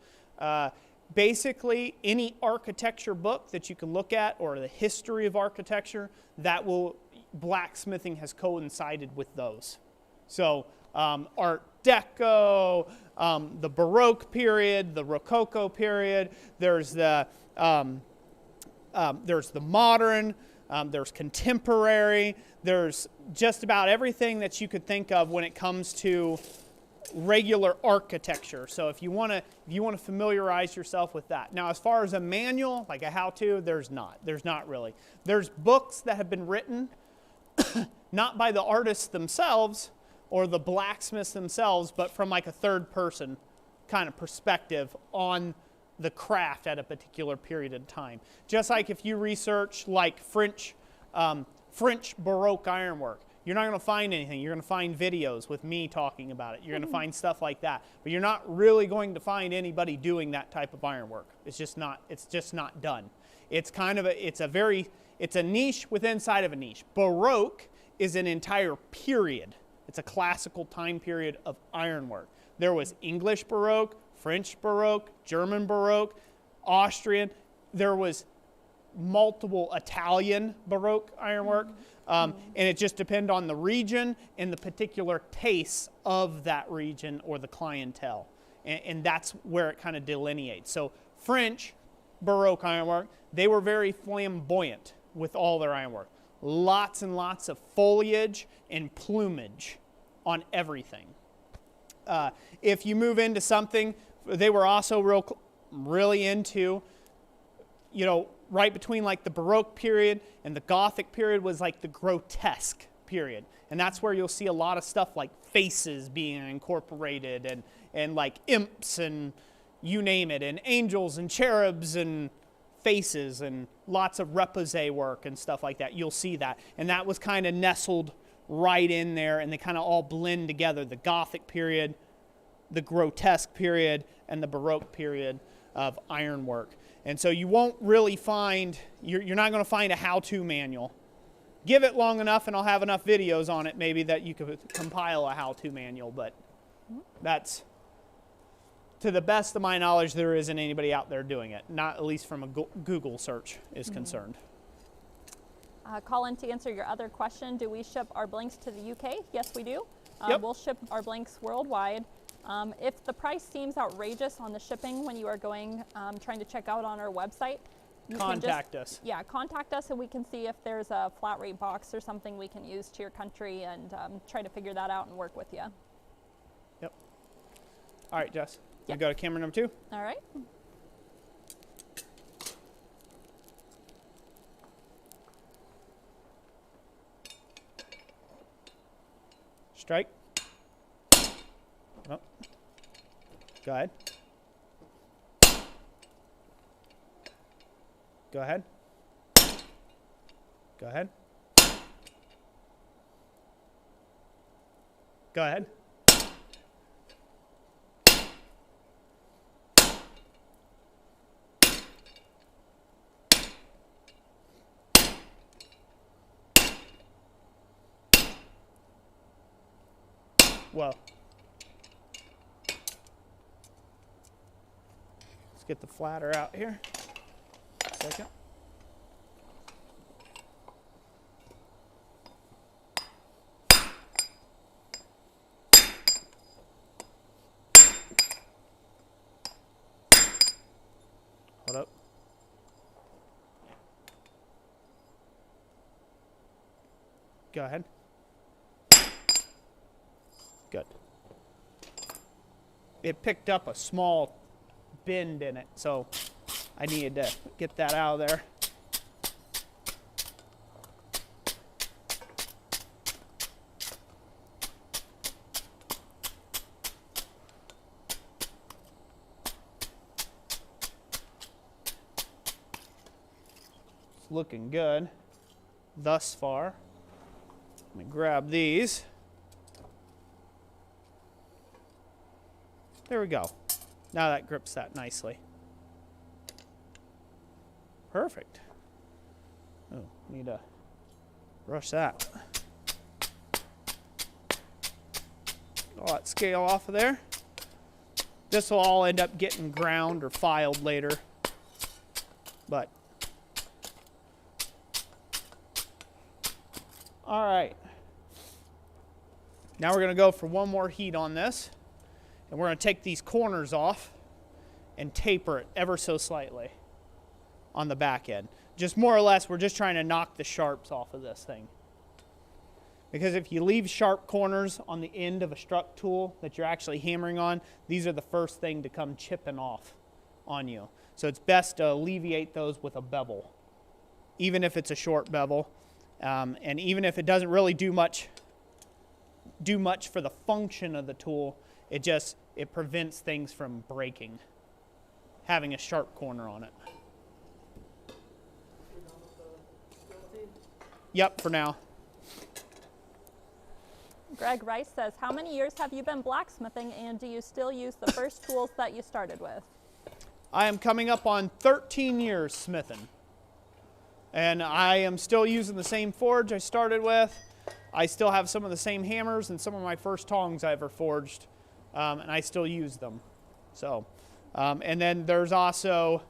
Basically, any architecture book that you can look at or the history of architecture, blacksmithing has coincided with those. So Art Deco, the Baroque period, the Rococo period, there's the modern, there's contemporary, there's just about everything that you could think of when it comes to regular architecture. So if you want to familiarize yourself with that. Now, as far as a manual, like a how-to, there's not really. There's books that have been written not by the artists themselves or the blacksmiths themselves, but from like a third person kind of perspective on the craft at a particular period of time. Just like if you research like French Baroque ironwork, you're not going to find anything. You're going to find videos with me talking about it. You're going to find stuff like that. But you're not really going to find anybody doing that type of ironwork. It's just not done. It's kind of it's a niche within inside of a niche. Baroque is an entire period. It's a classical time period of ironwork. There was English Baroque, French Baroque, German Baroque, Austrian. There was multiple Italian Baroque ironwork. And it just depends on the region and the particular tastes of that region or the clientele. And that's where it kind of delineates. So French Baroque ironwork, they were very flamboyant with all their ironwork. Lots and lots of foliage and plumage on everything. If you move into something, they were also really into, you know, right between like the Baroque period and the Gothic period was like the grotesque period. And that's where you'll see a lot of stuff like faces being incorporated and like imps and you name it, and angels and cherubs and faces and lots of repoussé work and stuff like that. You'll see that. And that was kind of nestled right in there, and they kind of all blend together. The Gothic period, the grotesque period, and the Baroque period of ironwork. And so you won't really find, you're not going to find a how-to manual. Give it long enough and I'll have enough videos on it maybe that you could compile a how-to manual, but that's, to the best of my knowledge, there isn't anybody out there doing it, not at least from a Google search is concerned. Colin, to answer your other question, do we ship our blanks to the UK? Yes, we do. Yep. We'll ship our blanks worldwide. If the price seems outrageous on the shipping when you are going, trying to check out on our website, you Contact us. Yeah, contact us and we can see if there's a flat rate box or something we can use to your country and try to figure that out and work with you. Yep. All right, Jess. Yep. We go to camera number 2. All right. Strike. Oh. Go ahead. Go ahead. Go ahead. Go ahead. Well, let's get the flatter out here. Second. Hold up. Go ahead. Good. It picked up a small bend in it, so I needed to get that out of there. It's looking good thus far. Let me grab these. There we go. Now that grips that nicely. Perfect. Oh, need to brush that. All that scale off of there. This will all end up getting ground or filed later. But, all right. Now we're going to go for one more heat on this. And we're going to take these corners off and taper it ever so slightly on the back end. Just more or less, we're just trying to knock the sharps off of this thing. Because if you leave sharp corners on the end of a struck tool that you're actually hammering on, these are the first thing to come chipping off on you. So it's best to alleviate those with a bevel, even if it's a short bevel. And even if it doesn't really do much for the function of the tool, it prevents things from breaking, having a sharp corner on it. Yep, for now. Greg Rice says, how many years have you been blacksmithing and do you still use the first tools that you started with? I am coming up on 13 years smithing. And I am still using the same forge I started with. I still have some of the same hammers and some of my first tongs I ever forged. And I still use them. So, and then there's also,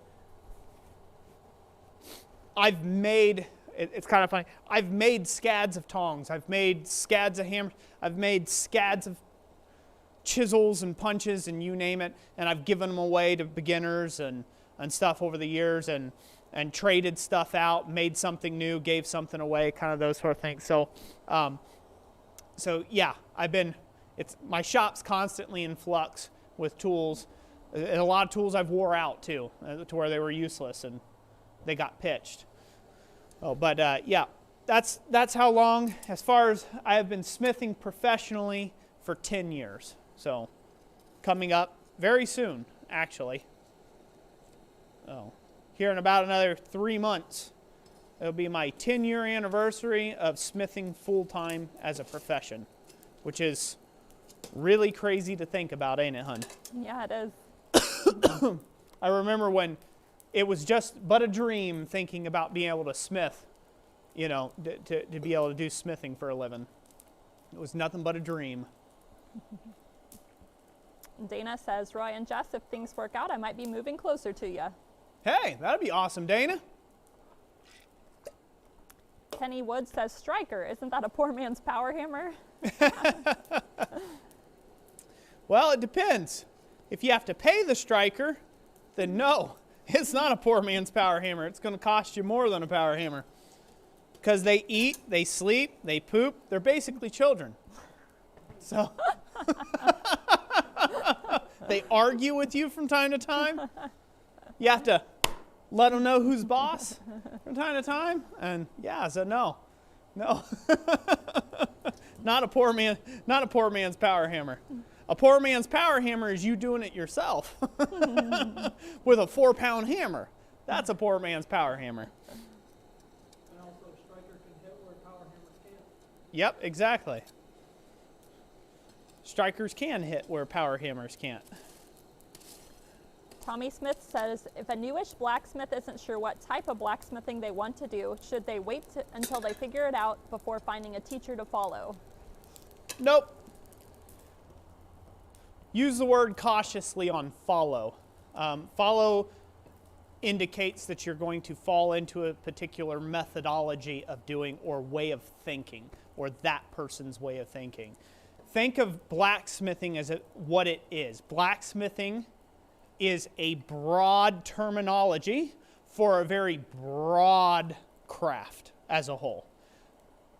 it's kind of funny, I've made scads of tongs, I've made scads of hammers, I've made scads of chisels and punches and you name it, and I've given them away to beginners, and and stuff over the years, and traded stuff out, made something new, gave something away, kind of those sort of things. So, yeah, my shop's constantly in flux with tools. And a lot of tools I've wore out too, to where they were useless and they got pitched. Oh, but yeah, that's how long. As far as I have been smithing professionally for 10 years. So, coming up very soon, actually. Oh, here in about another 3 months, it'll be my 10-year anniversary of smithing full-time as a profession, which is really crazy to think about, ain't it, hun? Yeah, it is. I remember when it was just but a dream thinking about being able to smith, you know, to be able to do smithing for a living. It was nothing but a dream. Dana says, Roy and Jess, if things work out, I might be moving closer to you. Hey, that'd be awesome, Dana. Kenny Wood says, Striker, isn't that a poor man's power hammer? Well, it depends. If you have to pay the striker, then no, it's not a poor man's power hammer. It's going to cost you more than a power hammer. Because they eat, they sleep, they poop. They're basically children. So they argue with you from time to time. You have to let them know who's boss from time to time. And yeah, so no. Not a poor man's power hammer. A poor man's power hammer is you doing it yourself with a 4-pound hammer. That's a poor man's power hammer. And also, a striker can hit where power hammers can't. Yep, exactly. Strikers can hit where power hammers can't. Tommy Smith says, if a newish blacksmith isn't sure what type of blacksmithing they want to do, should they wait until they figure it out before finding a teacher to follow? Nope. Use the word cautiously on follow. Follow indicates that you're going to fall into a particular methodology of doing or way of thinking, or that person's way of thinking. Think of blacksmithing as what it is. Blacksmithing is a broad terminology for a very broad craft as a whole.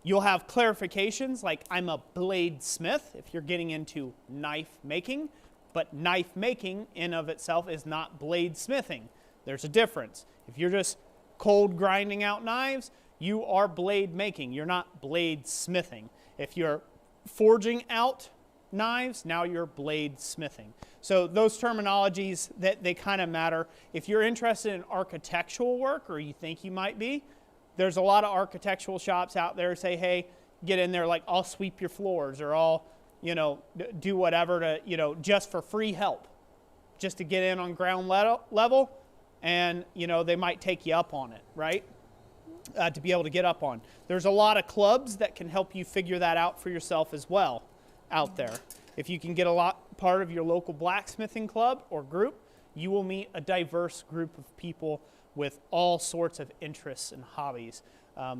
You'll have clarifications like I'm a bladesmith if you're getting into knife making, but knife making in of itself is not bladesmithing. There's a difference. If you're just cold grinding out knives, you are blade making. You're not bladesmithing. If you're forging out knives, now you're bladesmithing. So those terminologies, they kind of matter. If you're interested in architectural work, or you think you might be, there's a lot of architectural shops out there say, hey, get in there, like I'll sweep your floors, or I'll, do whatever to, just for free help, just to get in on ground level, and, they might take you up on it, right? To be able to get up on. There's a lot of clubs that can help you figure that out for yourself as well out there. If you can get part of your local blacksmithing club or group, you will meet a diverse group of people with all sorts of interests and hobbies.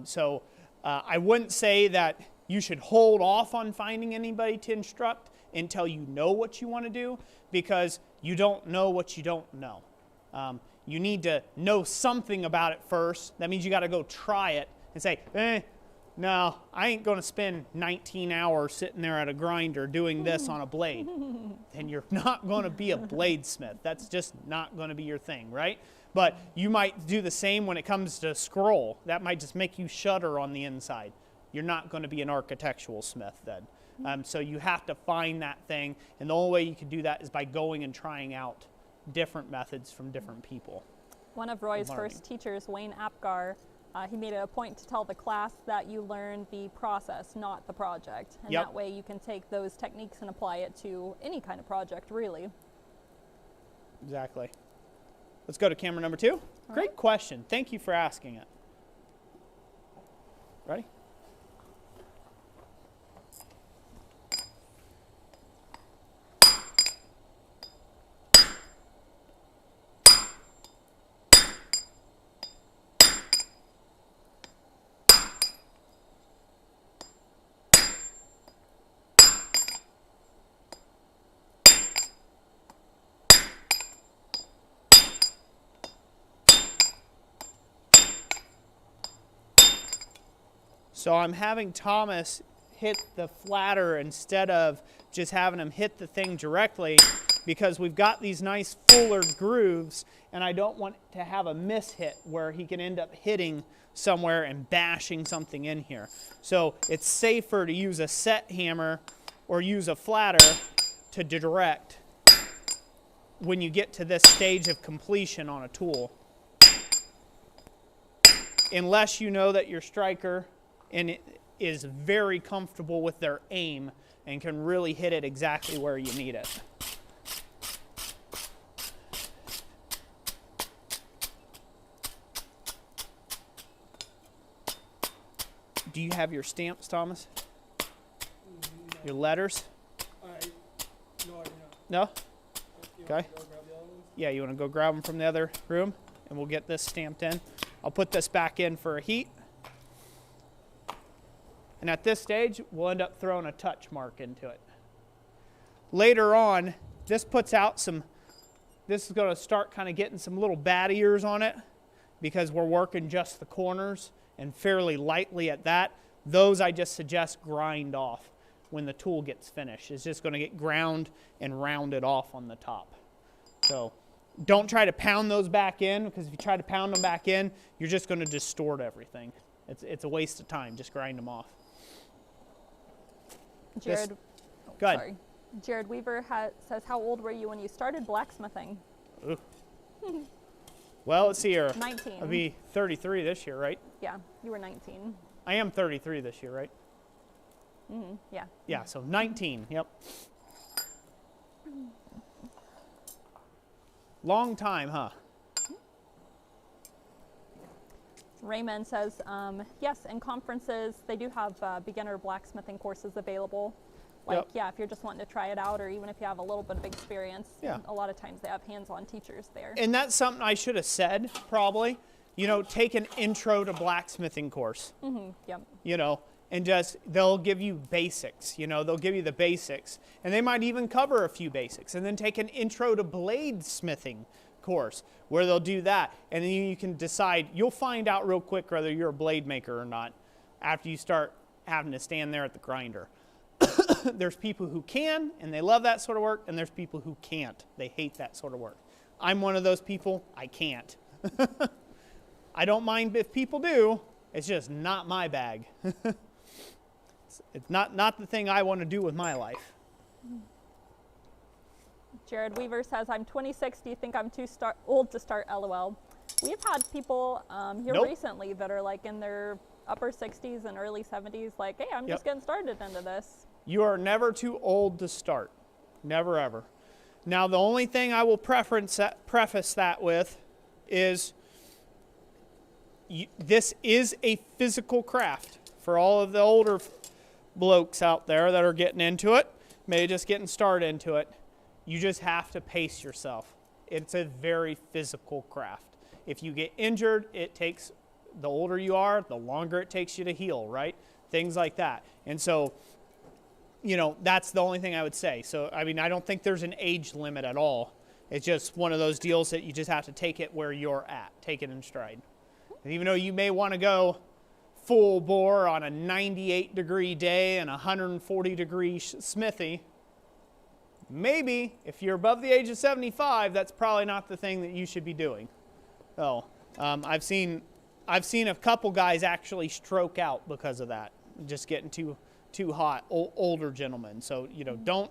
So I wouldn't say that you should hold off on finding anybody to instruct until you know what you want to do, because you don't know what you don't know. You need to know something about it first. That means you got to go try it and say, no, I ain't going to spend 19 hours sitting there at a grinder doing this on a blade. And you're not going to be a bladesmith. That's just not going to be your thing, right? But you might do the same when it comes to scroll. That might just make you shudder on the inside. You're not going to be an architectural smith then. So you have to find that thing, and the only way you can do that is by going and trying out different methods from different people. One of Roy's first teachers, Wayne Apgar, he made it a point to tell the class that you learn the process, not the project. And that way you can take those techniques and apply it to any kind of project, really. Exactly. Let's go to camera number 2. Great question. Thank you for asking it. Ready? So I'm having Thomas hit the flatter instead of just having him hit the thing directly, because we've got these nice fuller grooves, and I don't want to have a miss hit where he can end up hitting somewhere and bashing something in here. So it's safer to use a set hammer or use a flatter to direct when you get to this stage of completion on a tool. Unless you know that your striker is very comfortable with their aim and can really hit it exactly where you need it. Do you have your stamps, Thomas? Your letters? No, I do not. No? You Okay. want to go grab the other ones? Yeah, you want to go grab them from the other room, and we'll get this stamped in. I'll put this back in for a heat. And at this stage, we'll end up throwing a touch mark into it. Later on, this puts out some, this is going to start kind of getting some little bat ears on it, because we're working just the corners and fairly lightly at that. Those I just suggest grind off when the tool gets finished. It's just going to get ground and rounded off on the top. So don't try to pound those back in, because if you try to pound them back in, you're just going to distort everything. It's a waste of time. Just grind them off. Jared, Go ahead. sorry. Jared Weaver says, how old were you when you started blacksmithing? Ooh. Well, let's see here. 19. I'll be 33 this year, right? Yeah, you were 19. I am 33 this year, right? Yeah. Yeah, so 19, yep. Long time, huh? Raymond says, yes, in conferences, they do have beginner blacksmithing courses available. Like, Yep. yeah, if you're just wanting to try it out, or even if you have a little bit of experience, Yeah. a lot of times they have hands-on teachers there. And that's something I should have said, probably. You know, take an intro to blacksmithing course, Yep. you know, and just, they'll give you basics, you know, they'll give you the basics. And they might even cover a few basics. And then take an intro to bladesmithing course where they'll do that. And then you can decide, you'll find out real quick whether you're a blade maker or not after you start having to stand there at the grinder. There's people who can, and they love that sort of work, and there's people who can't. They hate that sort of work. I'm one of those people. I can't. I don't mind if people do. It's just not my bag. It's not the thing I want to do with my life. Jared Weaver says, I'm 26. Do you think I'm too old to start LOL? We've had people here Nope. recently that are like in their upper 60s and early 70s, like, hey, I'm Yep. just getting started into this. You are never too old to start. Never, ever. Now, the only thing I will preface that with is this is a physical craft for all of the older blokes out there that are getting into it, maybe just getting started into it. You just have to pace yourself. It's a very physical craft. If you get injured, it takes, the older you are, the longer it takes you to heal, right? Things like that. And so, you know, that's the only thing I would say. So, I mean, I don't think there's an age limit at all. It's just one of those deals that you just have to take it where you're at, take it in stride. And even though you may want to go full bore on a 98-degree day and a 140-degree smithy, maybe if you're above the age of 75, that's probably not the thing that you should be doing. So, I've seen a couple guys actually stroke out because of that, just getting too hot, older gentlemen. So, you know, don't,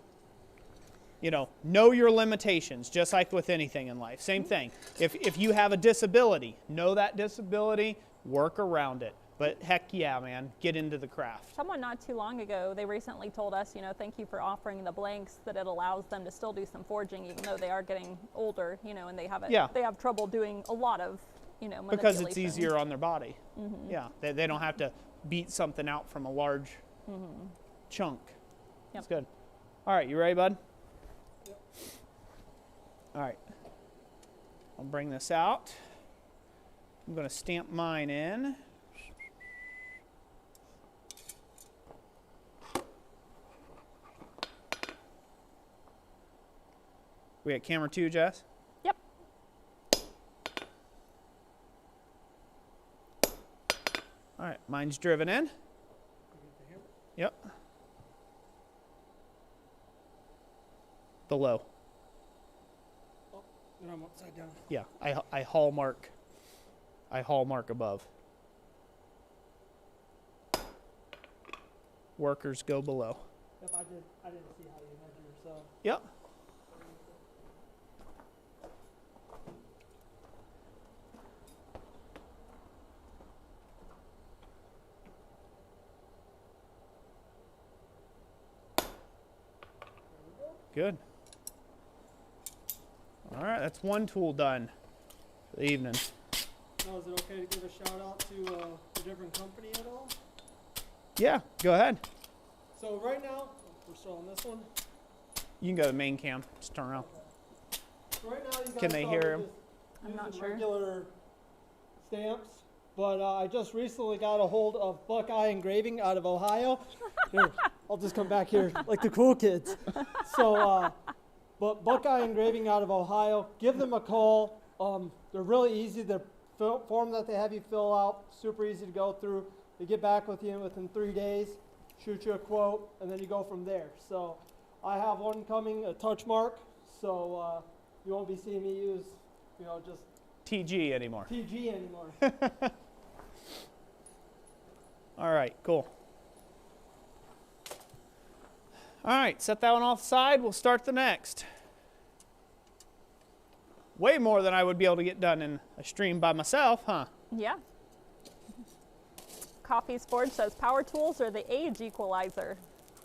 you know your limitations, just like with anything in life. Same thing. If you have a disability, know that disability, work around it. But heck yeah, man, get into the craft. Someone not too long ago, they recently told us, you know, thank you for offering the blanks, that it allows them to still do some forging, even though they are getting older, you know, and they have trouble doing a lot of, you know, Because it's manipulation. easier on their body. Yeah, they don't have to beat something out from a large chunk. Yep. That's good. All right, you ready, bud? Yep. All right. I'll bring this out. I'm going to stamp mine in. We at camera 2, Jess? Yep. All right, mine's driven in. Yep. Below. Oh, then I'm upside down. Yeah, I hallmark above. Workers go below. Yep, I didn't see how you measure yourself. Yep. Good. All right, that's one tool done for the evening. Now, is it okay to give a shout out to a different company at all? Yeah, go ahead. So right now, we're still on this one. You can go to the main cam. Just turn around. So right now, you guys Can they saw hear we're him? just I'm not using sure. regular stamps, but I just recently got a hold of Buckeye Engraving out of Ohio. Here, I'll just come back here like the cool kids. So, but Buckeye Engraving out of Ohio, give them a call. They're really easy. The form that they have you fill out, super easy to go through. They get back with you within 3 days, shoot you a quote, and then you go from there. So I have one coming, a touch mark, so you won't be seeing me use, just TG anymore. TG anymore. All right, cool. All right, set that one off the side. We'll start the next. Way more than I would be able to get done in a stream by myself, huh? Yeah. Coffee's Forge says power tools or the age equalizer.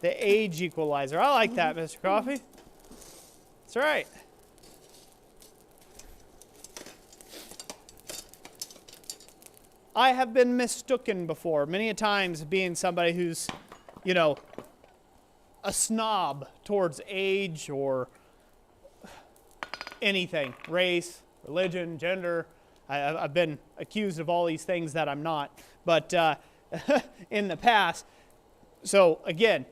The age equalizer. I like that, Mr. Coffee. That's right. I have been mistooken before, many a times, being somebody who's, a snob towards age or anything, race, religion, gender. I've been accused of all these things that I'm not, but in the past. So again,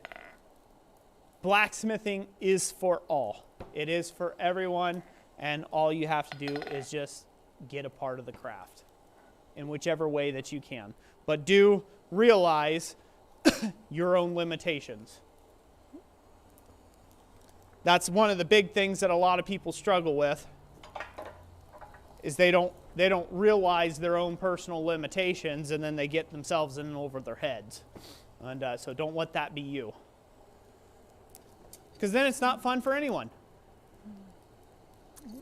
blacksmithing is for all. It is for everyone, and all you have to do is just get a part of the craft in whichever way that you can. But do realize your own limitations. That's one of the big things that a lot of people struggle with, is they don't realize their own personal limitations, and then they get themselves in over their heads. And so don't let that be you, because then it's not fun for anyone.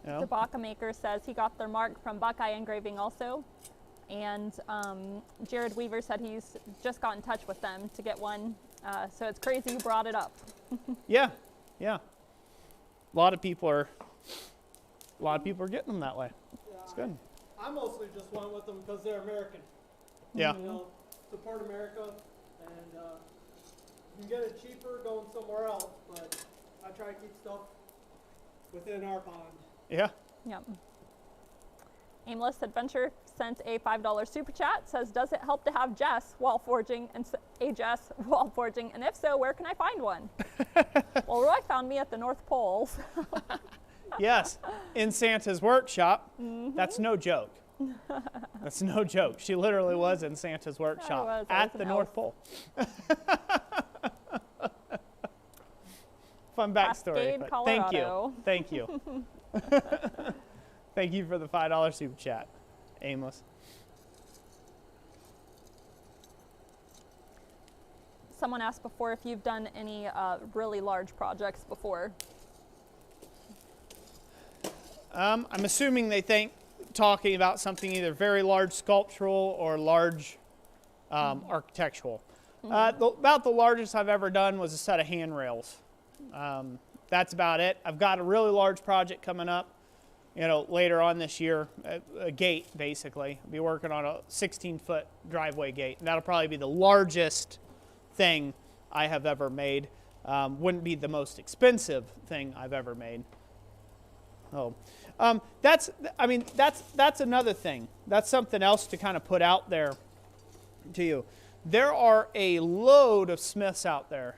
The Baca Maker says he got their mark from Buckeye Engraving also. And Jared Weaver said he's just got in touch with them to get one. So it's crazy you brought it up. Yeah. A lot of people are getting them that way. Yeah, It's good. I mostly just went with them because they're American. Yeah. Support America, and you can get it cheaper going somewhere else, but I try to keep stuff within our pond. Yeah. Yep. Aimless Adventure sent a $5 super chat. Says, does it help to have Jess while forging and Jess while forging? And if so, where can I find one? Well, Roy found me at the North Pole. Yes, in Santa's workshop. Mm-hmm. That's no joke. That's no joke. She literally was in Santa's workshop at the North Pole. Fun backstory. Cascade, But thank you. Colorado. Thank you. Thank you for the $5 super chat, Aimless. Someone asked before if you've done any really large projects before. I'm assuming they think talking about something either very large sculptural or large architectural. About the largest I've ever done was a set of handrails. That's about it. I've got a really large project coming up, later on this year, a gate basically. I'll be working on a 16-foot driveway gate, and that'll probably be the largest thing I have ever made. Wouldn't be the most expensive thing I've ever made. That's another thing. That's something else to kind of put out there to you. There are a load of smiths out there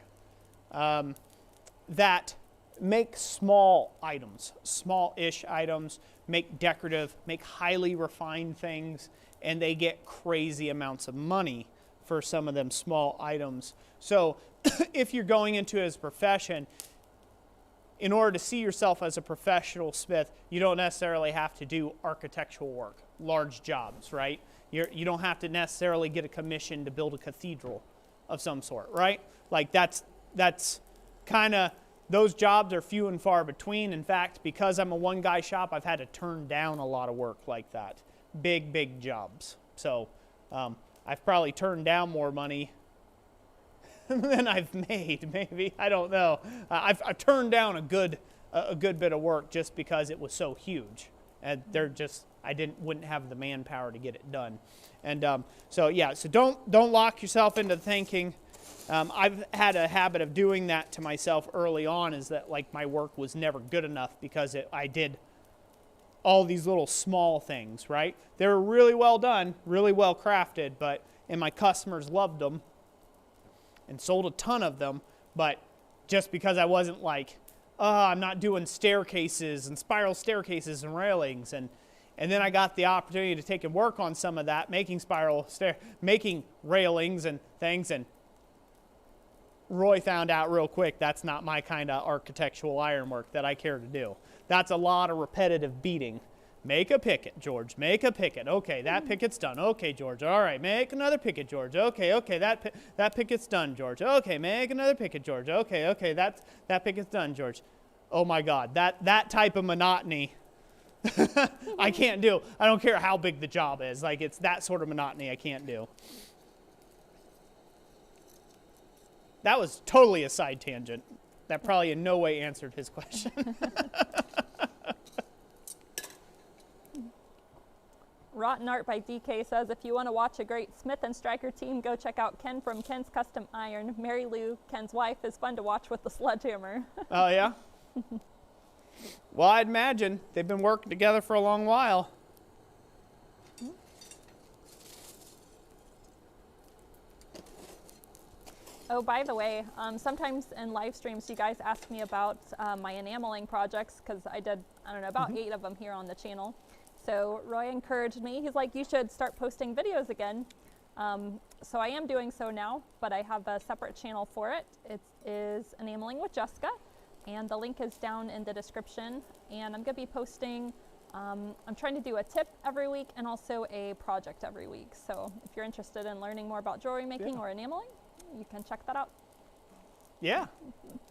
that make small items, small-ish items, make decorative, make highly refined things, and they get crazy amounts of money for some of them small items. So if you're going into it as a profession, in order to see yourself as a professional smith, you don't necessarily have to do architectural work, large jobs, right? You don't have to necessarily get a commission to build a cathedral of some sort, right? Like that's kind of, those jobs are few and far between. In fact, because I'm a one-guy shop, I've had to turn down a lot of work like that. Big jobs. So I've probably turned down more money than I've made, maybe. I don't know. I've turned down a good bit of work just because it was so huge, and I wouldn't have the manpower to get it done. And so don't lock yourself into thinking. I've had a habit of doing that to myself early on, is that like my work was never good enough because I did all these little small things, right? They were really well done, really well crafted, and my customers loved them and sold a ton of them, but just because I wasn't like, I'm not doing staircases and spiral staircases and railings, and then I got the opportunity to take and work on some of that, making making railings and things, and Roy found out real quick that's not my kind of architectural ironwork that I care to do. That's a lot of repetitive beating. Make a picket, George. Make a picket. Okay, that picket's done. Okay, George. All right, make another picket, George. Okay, that picket's done, George. Okay, make another picket, George. Okay, that picket's done, George. Oh my God, that type of monotony, I can't do. I don't care how big the job is. Like, it's that sort of monotony I can't do. That was totally a side tangent. That probably in no way answered his question. Rotten Art by DK says, if you want to watch a great Smith and Stryker team, go check out Ken from Ken's Custom Iron. Mary Lou, Ken's wife, is fun to watch with the sledgehammer. Oh, yeah? Well, I'd imagine they've been working together for a long while. Oh, by the way, sometimes in live streams, you guys ask me about my enameling projects, because I did, I don't know, about 8 of them here on the channel. So Roy encouraged me. He's like, you should start posting videos again. So I am doing so now, but I have a separate channel for it. It is Enameling with Jessica, and the link is down in the description. And I'm going to be posting, I'm trying to do a tip every week and also a project every week. So if you're interested in learning more about jewelry making or enameling, you can check that out. Yeah,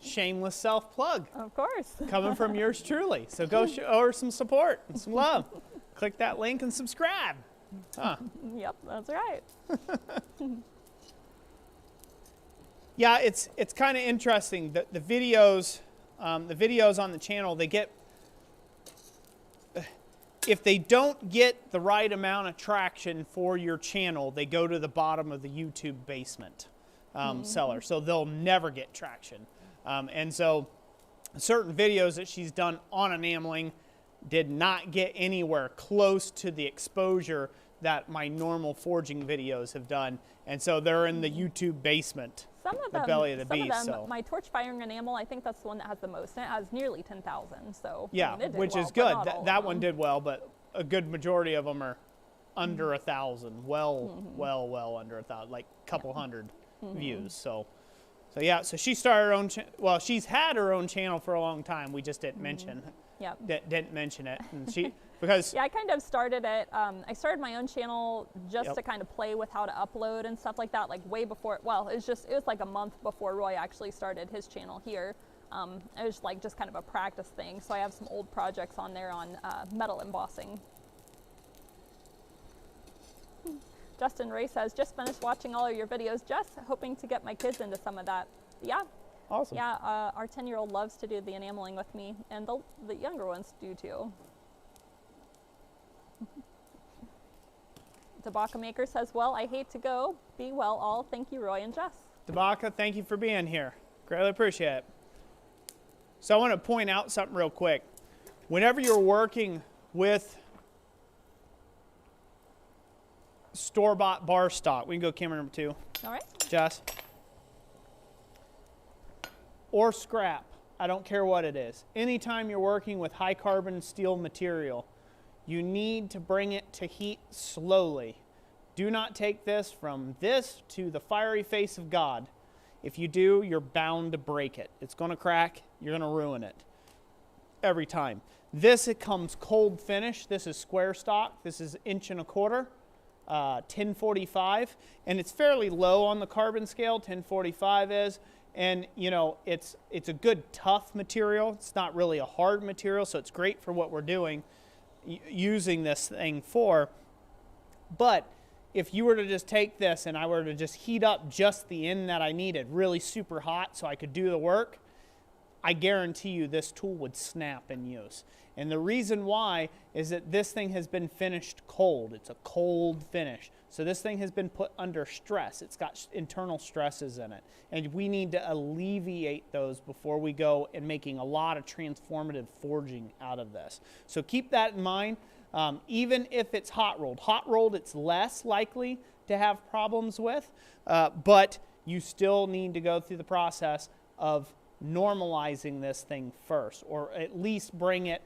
shameless self-plug. Of course. Coming from yours truly. So go show her some support and some love. Click that link and subscribe. Huh. Yep, that's right. Yeah, it's kind of interesting. The videos on the channel, they get, if they don't get the right amount of traction for your channel, they go to the bottom of the YouTube basement seller. So they'll never get traction. And so certain videos that she's done on enameling did not get anywhere close to the exposure that my normal forging videos have done. And so they're in the YouTube basement, Some of them, the belly of the some beast. of them, So. my torch firing enamel, I think that's the one that has the most. And it has nearly 10,000. So Yeah, I mean, it did which well, is but good. not all of That them. one did well, but a good majority of them are under 1,000. Well under 1,000, like a couple hundred views. So yeah. So she started her own. Well, she's had her own channel for a long time. We just didn't mention. Yep. Didn't mention it, and she because Yeah, I kind of started it. I started my own channel just to kind of play with how to upload and stuff like that, like way before. Well, it was like a month before Roy actually started his channel here. It was like just kind of a practice thing. So I have some old projects on there on metal embossing. Justin Ray says, just finished watching all of your videos, Jess, hoping to get my kids into some of that. Yeah. awesome. Yeah, our 10-year-old loves to do the enameling with me, and the younger ones do too. Tabaka Maker says, well, I hate to go. Be well all. Thank you, Roy and Jess. Tabaka, thank you for being here. Greatly appreciate it. So I want to point out something real quick. Whenever you're working with store-bought bar stock, we can go camera number 2, All right. Jess, or scrap, I don't care what it is. Anytime you're working with high carbon steel material, you need to bring it to heat slowly. Do not take this from this to the fiery face of God. If you do, you're bound to break it. It's going to crack. You're going to ruin it every time. This, it comes cold finish. This is square stock. This is 1.25 inch, 1045, and it's fairly low on the carbon scale. 1045 is, and you know it's a good tough material. It's not really a hard material, so it's great for what we're doing, using this thing for. But if you were to just take this and I were to just heat up just the end that I needed, really super hot so I could do the work, I guarantee you this tool would snap in use. And the reason why is that this thing has been finished cold. It's a cold finish. So this thing has been put under stress. It's got internal stresses in it. And we need to alleviate those before we go and making a lot of transformative forging out of this. So keep that in mind. Even if it's hot rolled it's less likely to have problems with, but you still need to go through the process of normalizing this thing first, or at least bring it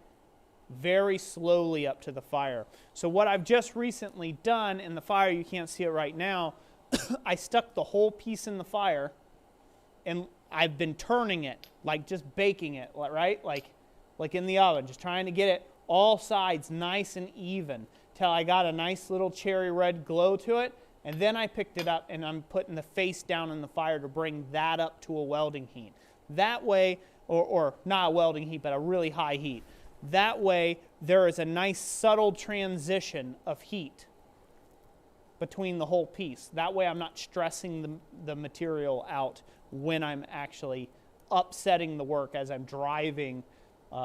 very slowly up to the fire. So what I've just recently done in the fire, you can't see it right now, I stuck the whole piece in the fire and I've been turning it, like just baking it, right? Like in the oven, just trying to get it all sides nice and even till I got a nice little cherry red glow to it, and then I picked it up and I'm putting the face down in the fire to bring that up to a welding heat. That way, or not a welding heat, but a really high heat. That way there is a nice subtle transition of heat between the whole piece. That way I'm not stressing the material out when I'm actually upsetting the work as I'm driving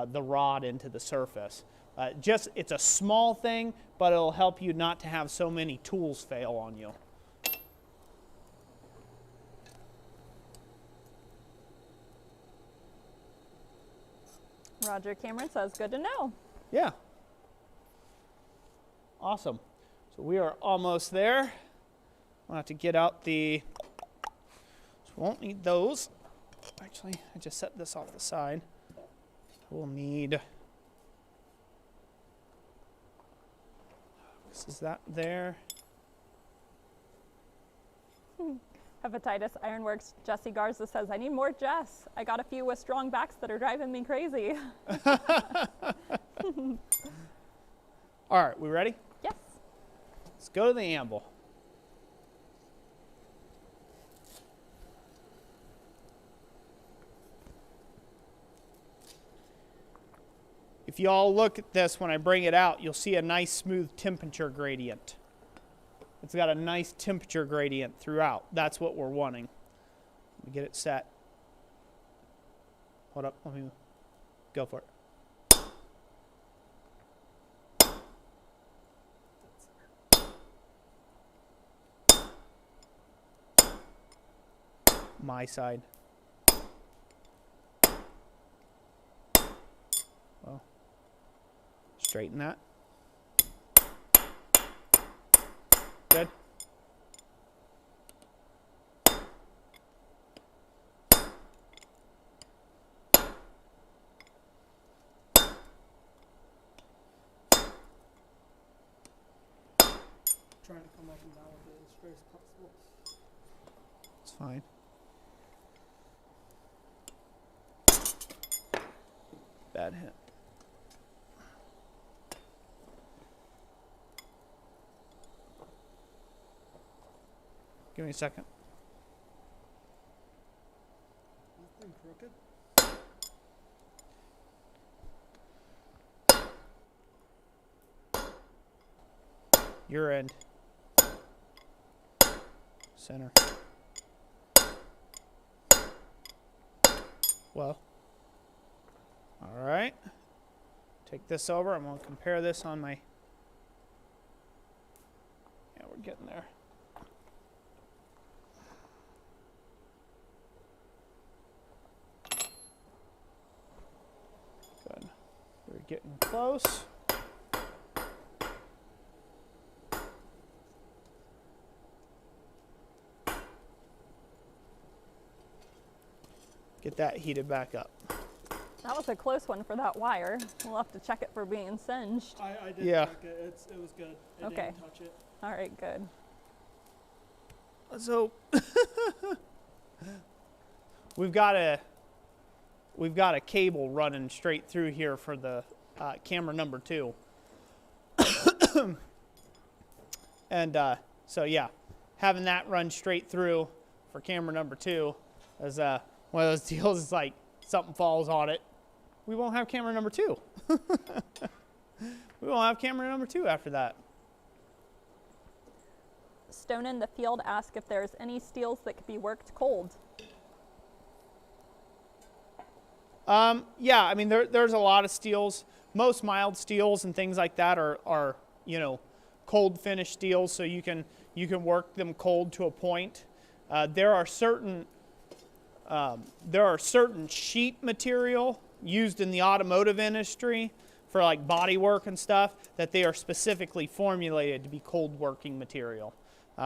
the rod into the surface. It's a small thing, but it'll help you not to have so many tools fail on you. Roger Cameron says, good to know. Yeah. Awesome. So we are almost there. I'll have to get out the, so we won't need those. Actually, I just set this off the side. We'll need, this is that there. Hepatitis Ironworks Jesse Garza says, I need more Jess. I got a few with strong backs that are driving me crazy. All right, we ready? Yes. Let's go to the anvil. If you all look at this when I bring it out, you'll see a nice smooth temperature gradient. It's got a nice temperature gradient throughout. That's what we're wanting. Let me get it set. Hold up, let me go for it. My side. Well, straighten that. Good. Trying to come up and down with it as straight as possible. It's fine. Bad hit. Give me a second. Nothing crooked. Your end. Center. Well. All right. Take this over. I'm going to compare this on my... Yeah, we're getting there. Good. We're getting close. Get that heated back up. That was a close one for that wire. We'll have to check it for being singed. I did Yeah. check it. It was good. It Okay. didn't touch it. All right, good. So we've got a cable running straight through here for the camera number 2. And so yeah, having that run straight through for camera number 2 is one of those deals. It's like something falls on it, we won't have camera number 2. We won't have camera number 2 after that. Stone in the Field asks if there's any steels that could be worked cold. Yeah, I mean there's a lot of steels. Most mild steels and things like that are you know, cold finish steels, so you can work them cold to a point. There are certain sheet material used in the automotive industry for like body work and stuff that they are specifically formulated to be cold working material.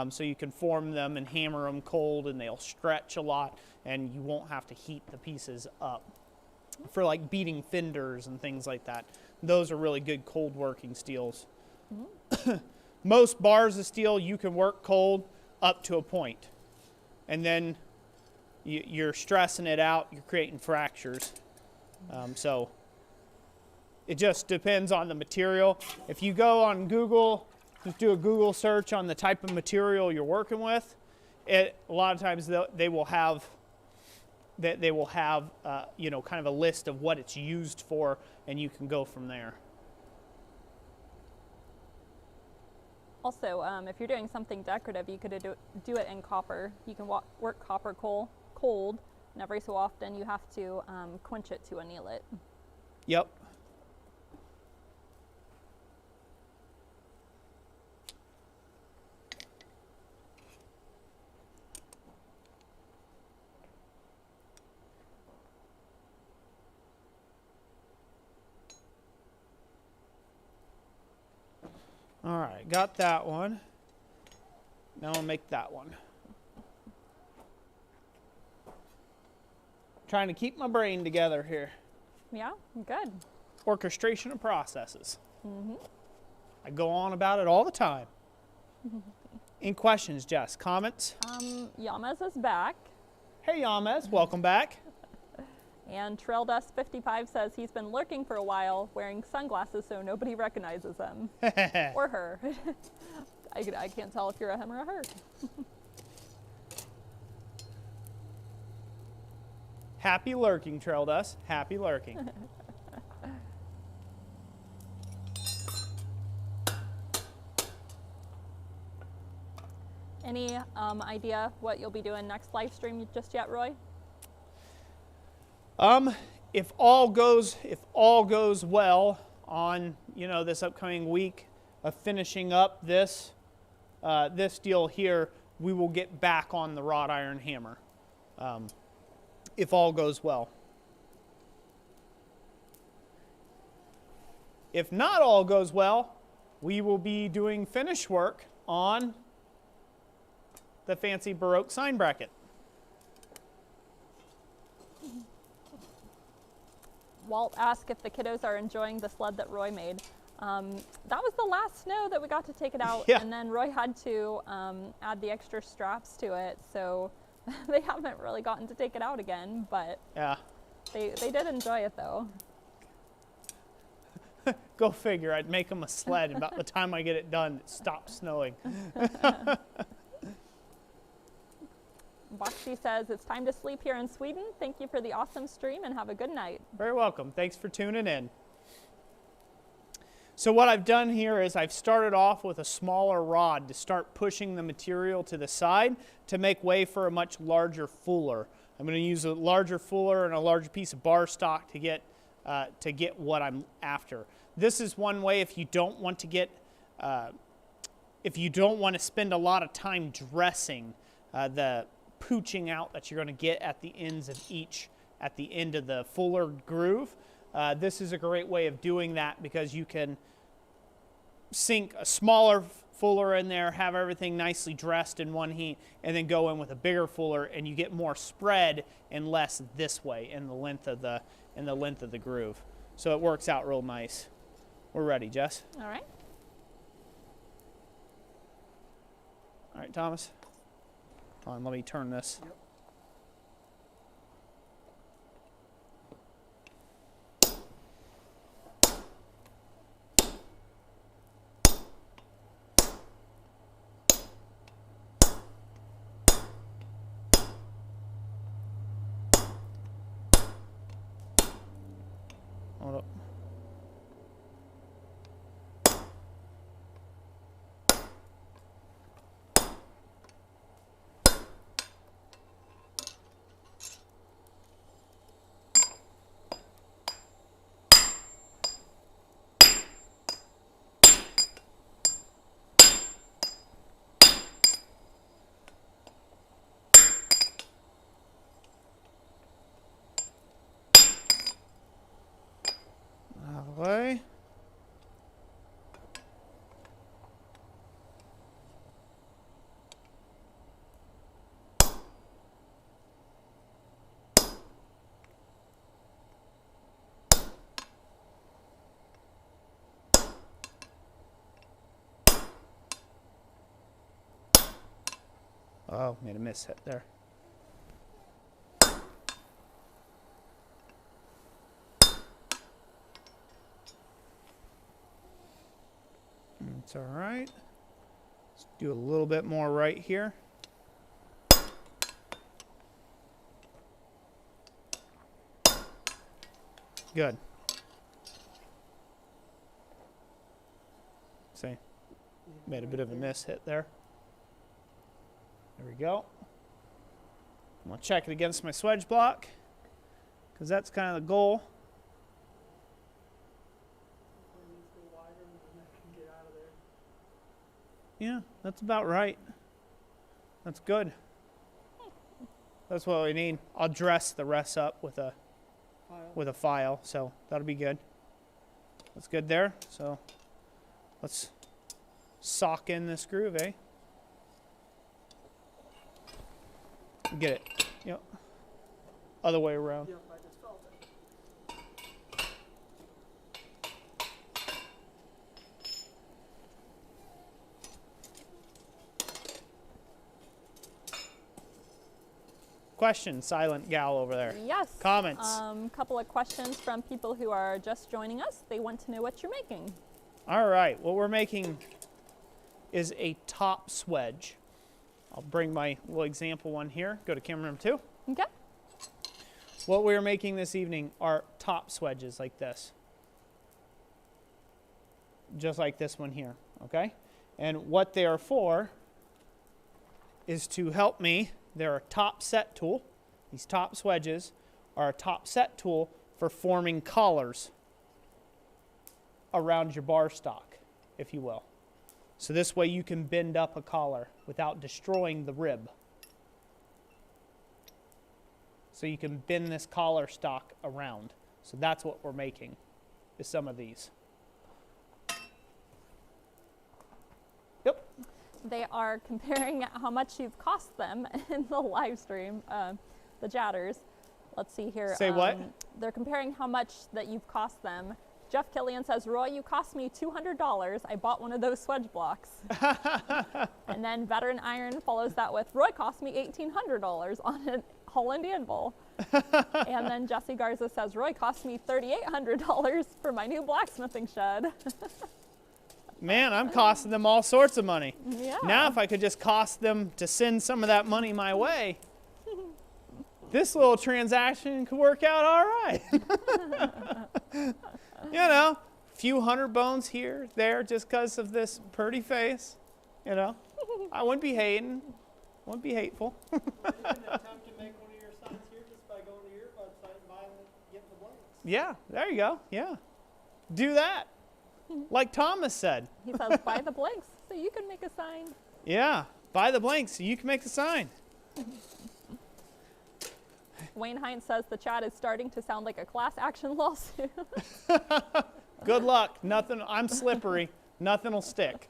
So you can form them and hammer them cold, and they'll stretch a lot, and you won't have to heat the pieces up. For like beating fenders and things like that, those are really good cold working steels. Most bars of steel you can work cold up to a point, and then you're stressing it out, you're creating fractures. So it just depends on the material. If you go on Google, just do a Google search on the type of material you're working with, a lot of times they will have you know, kind of a list of what it's used for, and you can go from there. Also, if you're doing something decorative, you could do it in copper. You can work copper cold, and every so often you have to quench it to anneal it. Yep. All right, got that one. Now I'll make that one. Trying to keep my brain together here. Yeah, good. Orchestration of processes. I go on about it all the time. Any questions, Jess? Comments? Yamez is back. Hey, Yamez, welcome back. And Trail Dust 55 says he's been lurking for a while, wearing sunglasses so nobody recognizes him. Or her. I can't tell if you're a him or a her. Happy lurking, Trail Dust. Happy lurking. Any idea what you'll be doing next live stream just yet, Roy? If all goes well on, you know, this upcoming week of finishing up this deal here, we will get back on the wrought iron hammer. If all goes well. If not all goes well, we will be doing finish work on the fancy Baroque sign bracket. Walt asked if the kiddos are enjoying the sled that Roy made. That was the last snow that we got to take it out, Yeah. And then Roy had to add the extra straps to it, so they haven't really gotten to take it out again, but Yeah. they did enjoy it though. Go figure, I'd make them a sled, and about the time I get it done, it stops snowing. Boxy says it's time to sleep here in Sweden. Thank you for the awesome stream and have a good night. Very welcome. Thanks for tuning in. So what I've done here is I've started off with a smaller rod to start pushing the material to the side to make way for a much larger fuller. I'm going to use a larger fuller and a larger piece of bar stock to get what I'm after. This is one way if you don't want to spend a lot of time dressing the pooching out that you're going to get at the ends of at the end of the fuller groove. This is a great way of doing that because you can sink a smaller fuller in there, have everything nicely dressed in one heat, and then go in with a bigger fuller, and you get more spread and less this way in the length of the groove. So it works out real nice. We're ready, Jess. All right. All right, Thomas. Hold on, let me turn this. Yep. Hold up. That way. Oh, made a miss hit there. It's all right. Let's do a little bit more right here. Good. See, made a bit of a miss hit there. There we go. I'm going to check it against my swedge block because that's kind of the goal. Yeah, that's about right. That's good. That's what we need. I'll dress the rest up with a file, so that'll be good. That's good there. So let's sock in this groove, eh? Get it. Yep. Other way around. Yep, I just felt it. Question, silent gal over there. Yes. Comments. Couple of questions from people who are just joining us. They want to know what you're making. All right, what we're making is a top swedge. I'll bring my little example one here. Go to camera number 2. Okay. What we're making this evening are top swedges like this. Just like this one here, okay? And what they are for is to help me. They're a top set tool. These top swedges are a top set tool for forming collars around your bar stock, if you will. So this way you can bend up a collar without destroying the rib. So you can bend this collar stock around. So that's what we're making, is some of these. Yep. They are comparing how much you've cost them in the live stream, the Jatters. Let's see here. Say what? They're comparing how much that you've cost them. Jeff Killian says, Roy, you cost me $200. I bought one of those swedge blocks. And then Veteran Iron follows that with, Roy cost me $1,800 on a Holland anvil. And then Jesse Garza says, Roy cost me $3,800 for my new blacksmithing shed. Man, I'm costing them all sorts of money. Yeah. Now if I could just cost them to send some of that money my way, this little transaction could work out all right. You know, a few hundred bones here, there, just because of this pretty face. You know, I wouldn't be hating, wouldn't be hateful. You can attempt to make one of your signs here just by going to your website and buying it, getting the blanks. Yeah, there you go. Yeah, do that. Like Thomas said. He says, buy the blanks so you can make a sign. Yeah, buy the blanks so you can make the sign. Wayne Hines says the chat is starting to sound like a class action lawsuit. Good luck. Nothing. I'm slippery. Nothing will stick.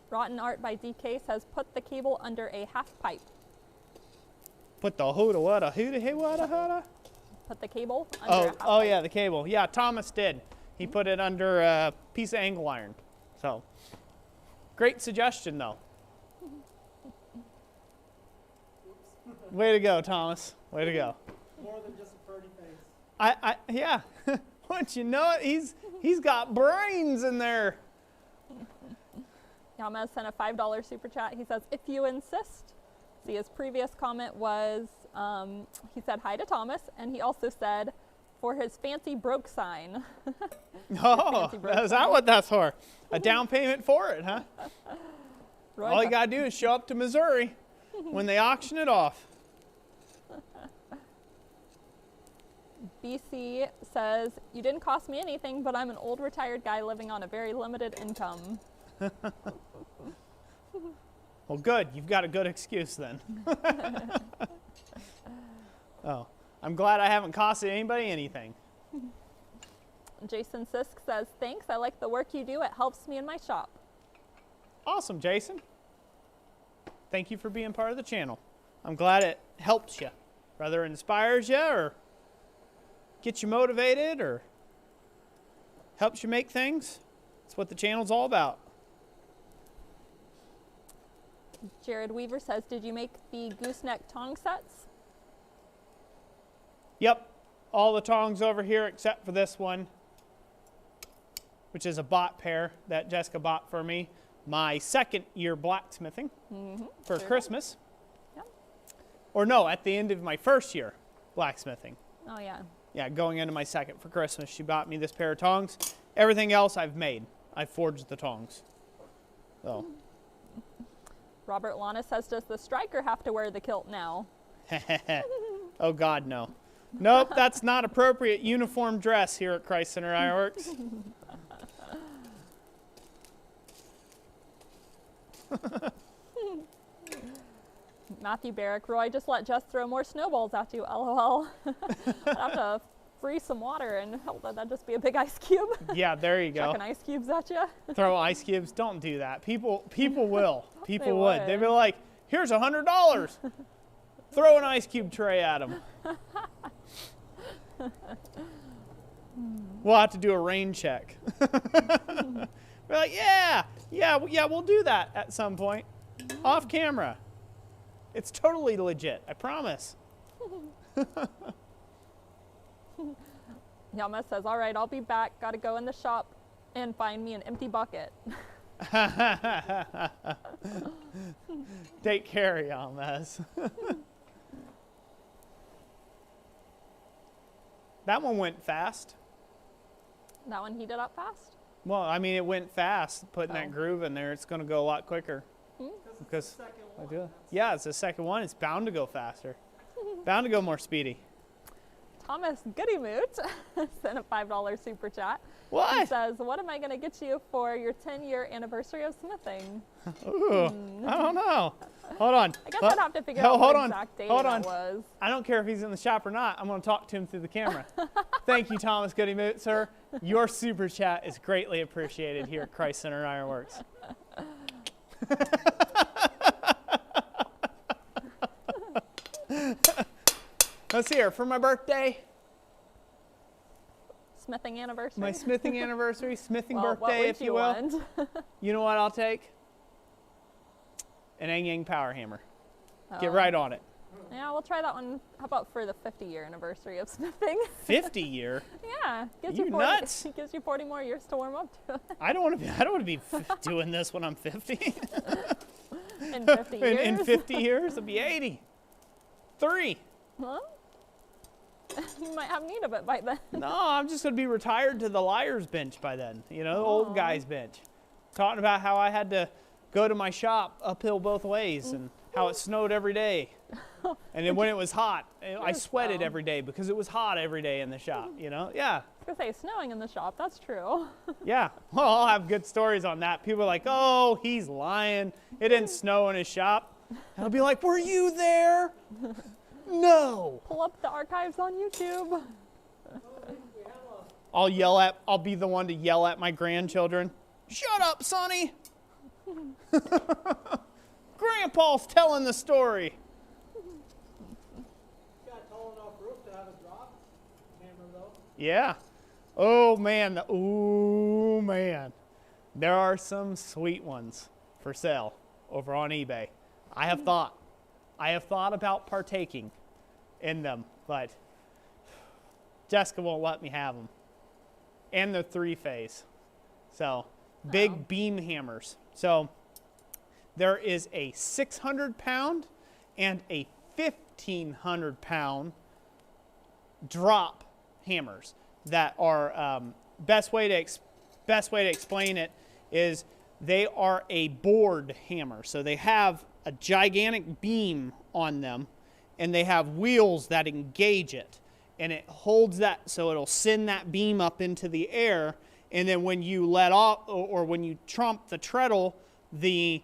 Rotten Art by DK says put the cable under a half pipe. Put the hoota what a hoota hey what a hoota. Put the cable under a half pipe. Oh yeah, the cable. Yeah, Thomas did. He put it under a piece of angle iron. So Great suggestion, though. Way to go, Thomas. Way to go. More than just a pretty face. Yeah. Once you know it, he's got brains in there. Yama sent a $5 super chat. He says, if you insist. See, his previous comment was, he said hi to Thomas, and he also said, for his fancy broke sign. Oh, broke is that what that's for? A down payment for it, huh? Roy All you got to do is show up to Missouri when they auction it off. BC says, you didn't cost me anything, but I'm an old retired guy living on a very limited income. Well, good. You've got a good excuse then. Oh, I'm glad I haven't costed anybody anything. Jason Sisk says, thanks. I like the work you do. It helps me in my shop. Awesome, Jason. Thank you for being part of the channel. I'm glad it helps you, whether it inspires you or gets you motivated or helps you make things. That's what the channel's all about. Jared Weaver says, did you make the gooseneck tong sets? Yep, all the tongs over here except for this one, which is a bought pair that Jessica bought for me. My second year blacksmithing for Christmas. Yep. Or no, at the end of my first year blacksmithing. Oh, yeah. Yeah, going into my second for Christmas, she bought me this pair of tongs. Everything else I've made. I forged the tongs. So. Robert Lana says, does the striker have to wear the kilt now? Oh, God, no. Nope, that's not appropriate uniform dress here at Christ Center Ironworks. Matthew Barrick, Roy, just let Jess throw more snowballs at you, LOL. I'd have to freeze some water and that'd just be a big ice cube. Yeah, there you go. Chucking ice cubes at you. Throw ice cubes. Don't do that. People will. People They would. would. They'd be like, here's $100. Throw an ice cube tray at them. We'll have to do a rain check. We're like, yeah, we'll do that at some point. Off camera. It's totally legit, I promise. Yama says, all right, I'll be back. Got to go in the shop and find me an empty bucket. Take care, Yalmaz. That one went fast. That one heated up fast? Well, I mean, it went fast, putting that groove in there. It's going to go a lot quicker. Because I do. Yeah, it's the second one. It's bound to go faster. Bound to go more speedy. Thomas Goodymoot sent a $5 super chat. What? He says, what am I going to get you for your 10-year anniversary of smithing? Ooh, I don't know. Hold on. I guess I'd have to figure out hold what on. exact date Hold that on. was. I don't care if he's in the shop or not. I'm going to talk to him through the camera. Thank you, Thomas Goodymoot, sir. Your super chat is greatly appreciated here at Christ Center Ironworks. Let's hear for my birthday. Smithing anniversary? My smithing anniversary, smithing Well, birthday, if you will. want? You know what I'll take? An Yang power hammer. Get Oh. right on it. Yeah, we'll try that one. How about for the 50-year anniversary of smithing? 50 year. Yeah, gives You 40, nuts. gives you 40 more years to warm up to it. I don't want to be doing this when I'm 50. In 50 years. in 50 years, it'll be 80. 3. Huh? You might have need of it by then. No, I'm just going to be retired to the liar's bench by then. You know, the old guy's bench. Talking about how I had to go to my shop uphill both ways and how it snowed every day. And then when it was hot, I sweated every day because it was hot every day in the shop, you know? Yeah. I was going to say, snowing in the shop, that's true. Yeah. Well, I'll have good stories on that. People are like, oh, he's lying. It didn't snow in his shop. And I'll be like, were you there? No. Pull up the archives on YouTube. I'll be the one to yell at my grandchildren. Shut up, Sonny. Grandpa's telling the story. Got a tall enough roof to have a drop hammer though. Yeah. Oh man. Oh man. There are some sweet ones. for sale over on eBay. I have thought about partaking in them, but Jessica won't let me have them. And they're 3-phase. So, big beam hammers. So, there is a 600-pound and a 1,500-pound drop hammers that are, best way to explain it is they are a board hammer. So they have a gigantic beam on them, and they have wheels that engage it, and it holds that, so it'll send that beam up into the air, and then when you let off, or when you trump the treadle, the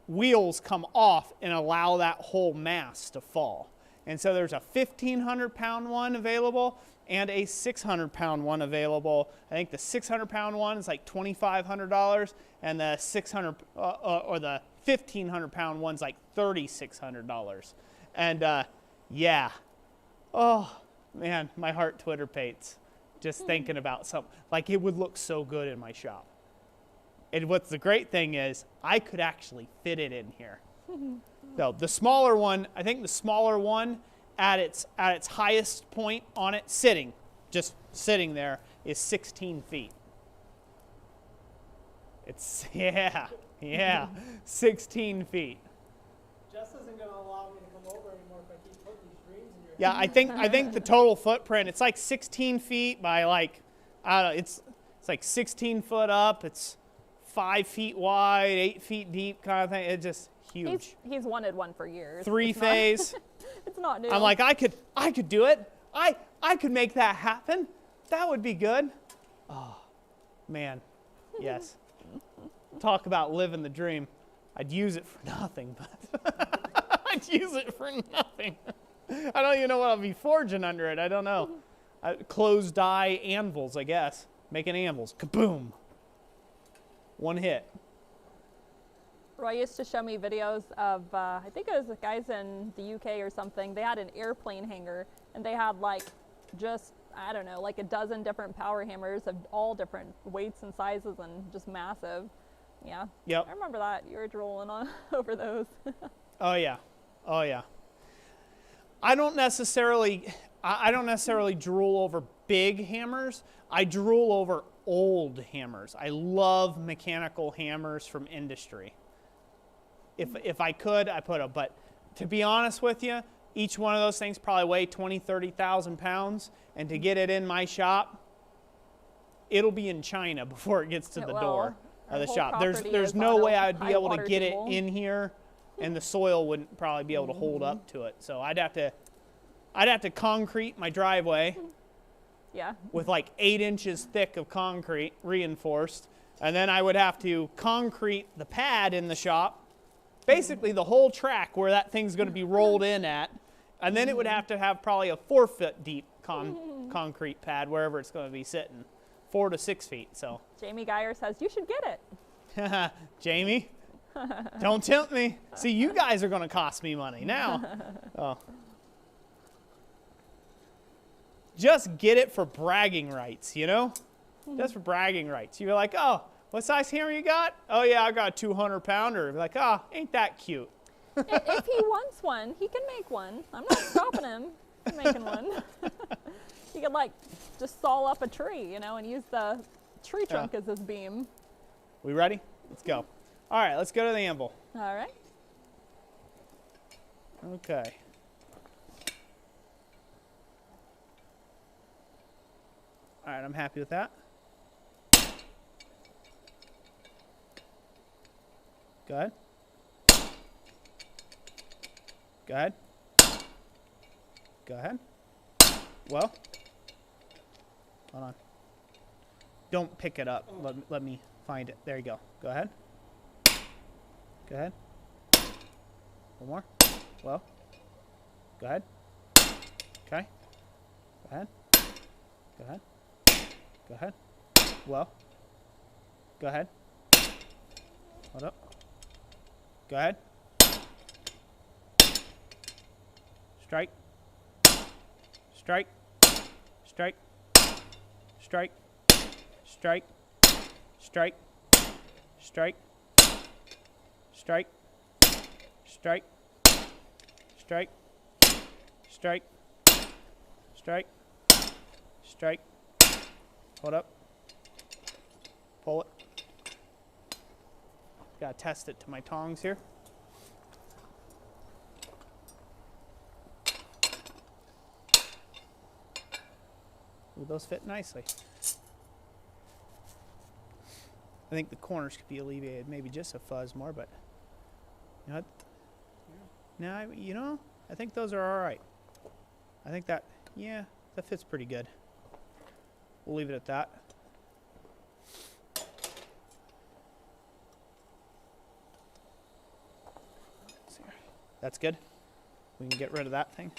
wheels come off and allow that whole mass to fall. And so there's a 1,500-pound one available and a 600-pound one available. I think the 600-pound one is like $2,500, and the 1,500-pound one's like $3,600. And yeah, oh man, my heart twitterpates just thinking about something. Like, it would look so good in my shop. And what's the great thing is, I could actually fit it in here. So the smaller one, I think the smaller one at its highest point on it, just sitting there, is 16 feet. It's, yeah, 16 feet. Jess isn't going to allow me to come over anymore if I keep putting these dreams in your Yeah, I think the total footprint, it's like 16 feet by like, I don't know, it's like 16 foot up, it's 5 feet wide, 8 feet deep kind of thing. It's just huge. He's wanted one for years. 3-phase. It's not new. I'm like, I could do it. I could make that happen. That would be good. Oh, man. Yes. Talk about living the dream. I'd use it for nothing, but I'd use it for nothing. I don't even know what I'll be forging under it. I don't know. Closed die anvils, I guess. Making anvils. Kaboom. One hit. Roy used to show me videos of, I think it was the guys in the UK or something. They had an airplane hanger, and they had like just, I don't know, like a dozen different power hammers of all different weights and sizes and just massive. Yeah. Yep. I remember that. You were drooling on over those. Oh yeah. Oh yeah. I don't necessarily drool over big hammers. I drool over old hammers. I love mechanical hammers from industry. If I could, I put them. But to be honest with you, each one of those things probably weigh 20, 30,000 pounds. And to get it in my shop, it'll be in China before it gets to the door of the shop. There's no way I'd be able to get it in here, and the soil wouldn't probably be able to hold up to it. So I'd have to concrete my driveway. Yeah. With like 8 inches thick of concrete, reinforced. And then I would have to concrete the pad in the shop, basically the whole track where that thing's going to be rolled in at. And then it would have to have probably a 4 foot deep concrete pad wherever it's going to be sitting, 4 to 6 feet. So Jamie Geyer says, you should get it. Jamie, don't tempt me. See, you guys are going to cost me money now. Oh. Just get it for bragging rights, you know? Just for bragging rights. You're like, oh, what size hammer you got? Oh, yeah, I got a 200-pounder. Like, oh, ain't that cute? If he wants one, he can make one. I'm not stopping him from making one. He could, like, just saw up a tree, you know, and use the tree trunk as his beam. We ready? Let's go. All right, let's go to the anvil. All right. Okay. All right, I'm happy with that. Go ahead. Go ahead. Go ahead. Well, hold on. Don't pick it up. Let me find it. There you go. Go ahead. Go ahead. One more. Well, go ahead. Okay. Go ahead. Go ahead. Go ahead. Well. Go ahead. Hold up. Go ahead. Strike. Strike. Strike. Strike. Strike. Strike. Strike. strike, strike, strike, strike, strike, strike, hold up, pull it. Gotta test it to my tongs here. Ooh, those fit nicely. I think the corners could be alleviated, maybe just a fuzz more, but you know what? Now, you know, I think those are all right. I think that, yeah, that fits pretty good. We'll leave it at that. That's good. We can get rid of that thing.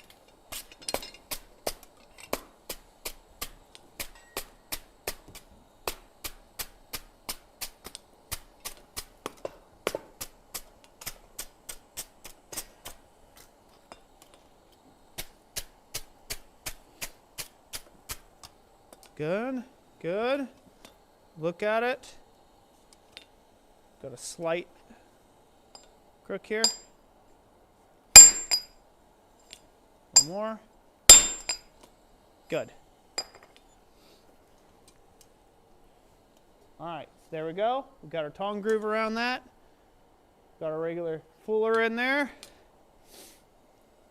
Good, good. Look at it. Got a slight crook here. One more. Good. All right, so there we go. We've got our tongue groove around that. Got our regular fuller in there.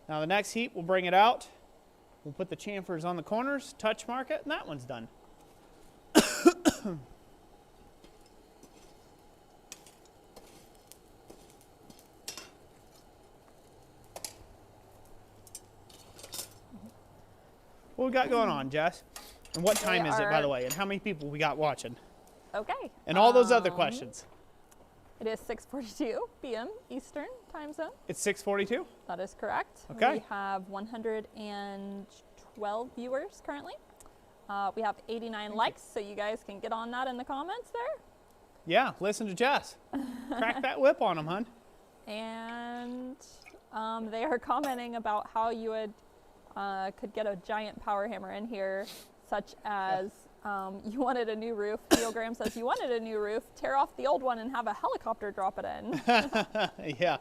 Now the next heat, we'll bring it out. We'll put the chamfers on the corners, touch mark it, and that one's done. What we got going on, Jess? And what time is it, by the way? And how many people we got watching? Okay. And all those other questions. It is 6:42 p.m. Eastern time zone. It's 6:42? That is correct. Okay. We have 112 viewers currently. We have 89 likes, so you guys can get on that in the comments there. Yeah, listen to Jess. Crack that whip on them, hun. And they are commenting about how you would could get a giant power hammer in here, such as you wanted a new roof. Neil Graham says you wanted a new roof, tear off the old one and have a helicopter drop it in. Yeah.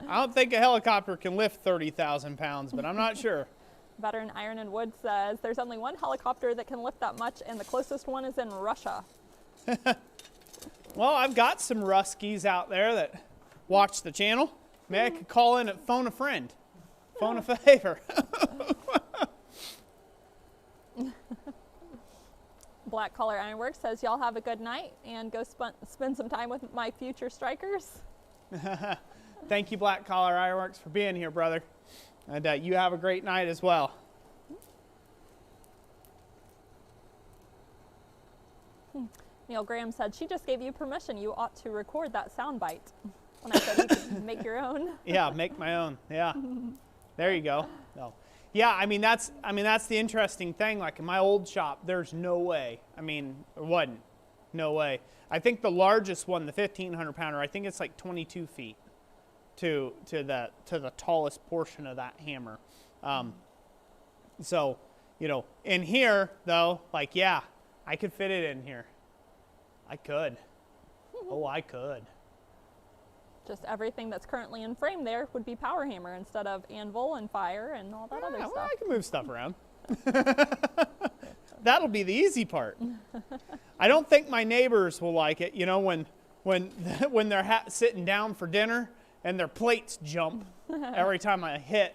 I don't think a helicopter can lift 30,000 pounds, but I'm not sure. Veteran Iron and Wood says there's only one helicopter that can lift that much, and the closest one is in Russia. Well, I've got some Ruskies out there that watch the channel. Maybe I could call in and phone a friend. Phone a favor. Black Collar Ironworks says y'all have a good night and go spend some time with my future strikers. Thank you, Black Collar Ironworks, for being here, brother. And you have a great night as well. Neil Graham said she just gave you permission. You ought to record that sound bite. When I said you could make your own. Yeah, make my own. Yeah. There you go. No. Yeah, I mean that's the interesting thing. Like in my old shop, there's no way. I mean, there wasn't. No way. I think the largest one, the 1,500 pounder, I think it's like 22 feet to the tallest portion of that hammer. So, you know, in here though, like yeah, I could fit it in here. I could. Oh, I could. Just everything that's currently in frame there would be power hammer instead of anvil and fire and all that other Well, stuff. I can move stuff around. That'll be the easy part. I don't think my neighbors will like it. You know, when they're sitting down for dinner and their plates jump every time I hit.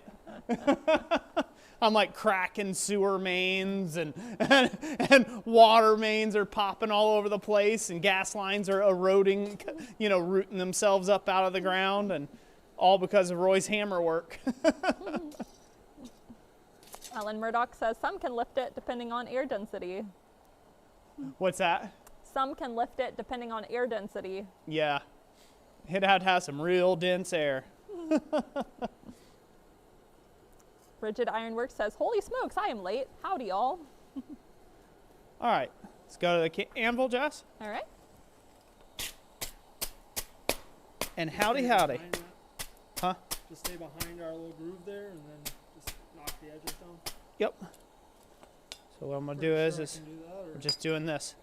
I'm like cracking sewer mains and water mains are popping all over the place and gas lines are eroding, you know, rooting themselves up out of the ground, and all because of Roy's hammer work. Alan Murdoch says some can lift it depending on air density. What's that? Some can lift it depending on air density. Yeah. It had to have some real dense air. Rigid Ironworks says, holy smokes, I am late. Howdy, y'all. All right. Let's go to the anvil, Jess. All right. And howdy, howdy. Huh? Just stay behind our little groove there and then just knock the edges down. Yep. So what I'm going to do is we're just doing this.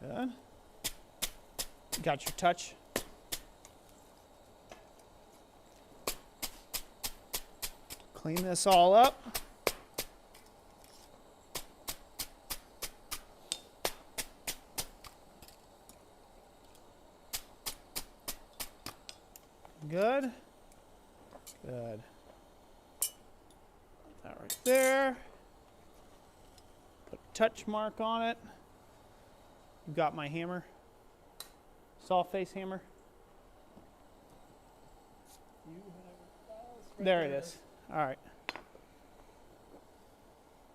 Good. Got your touch. Clean this all up. Good. Good. That right there. Put a touch mark on it. You got my hammer? Saw face hammer? There it is. All right.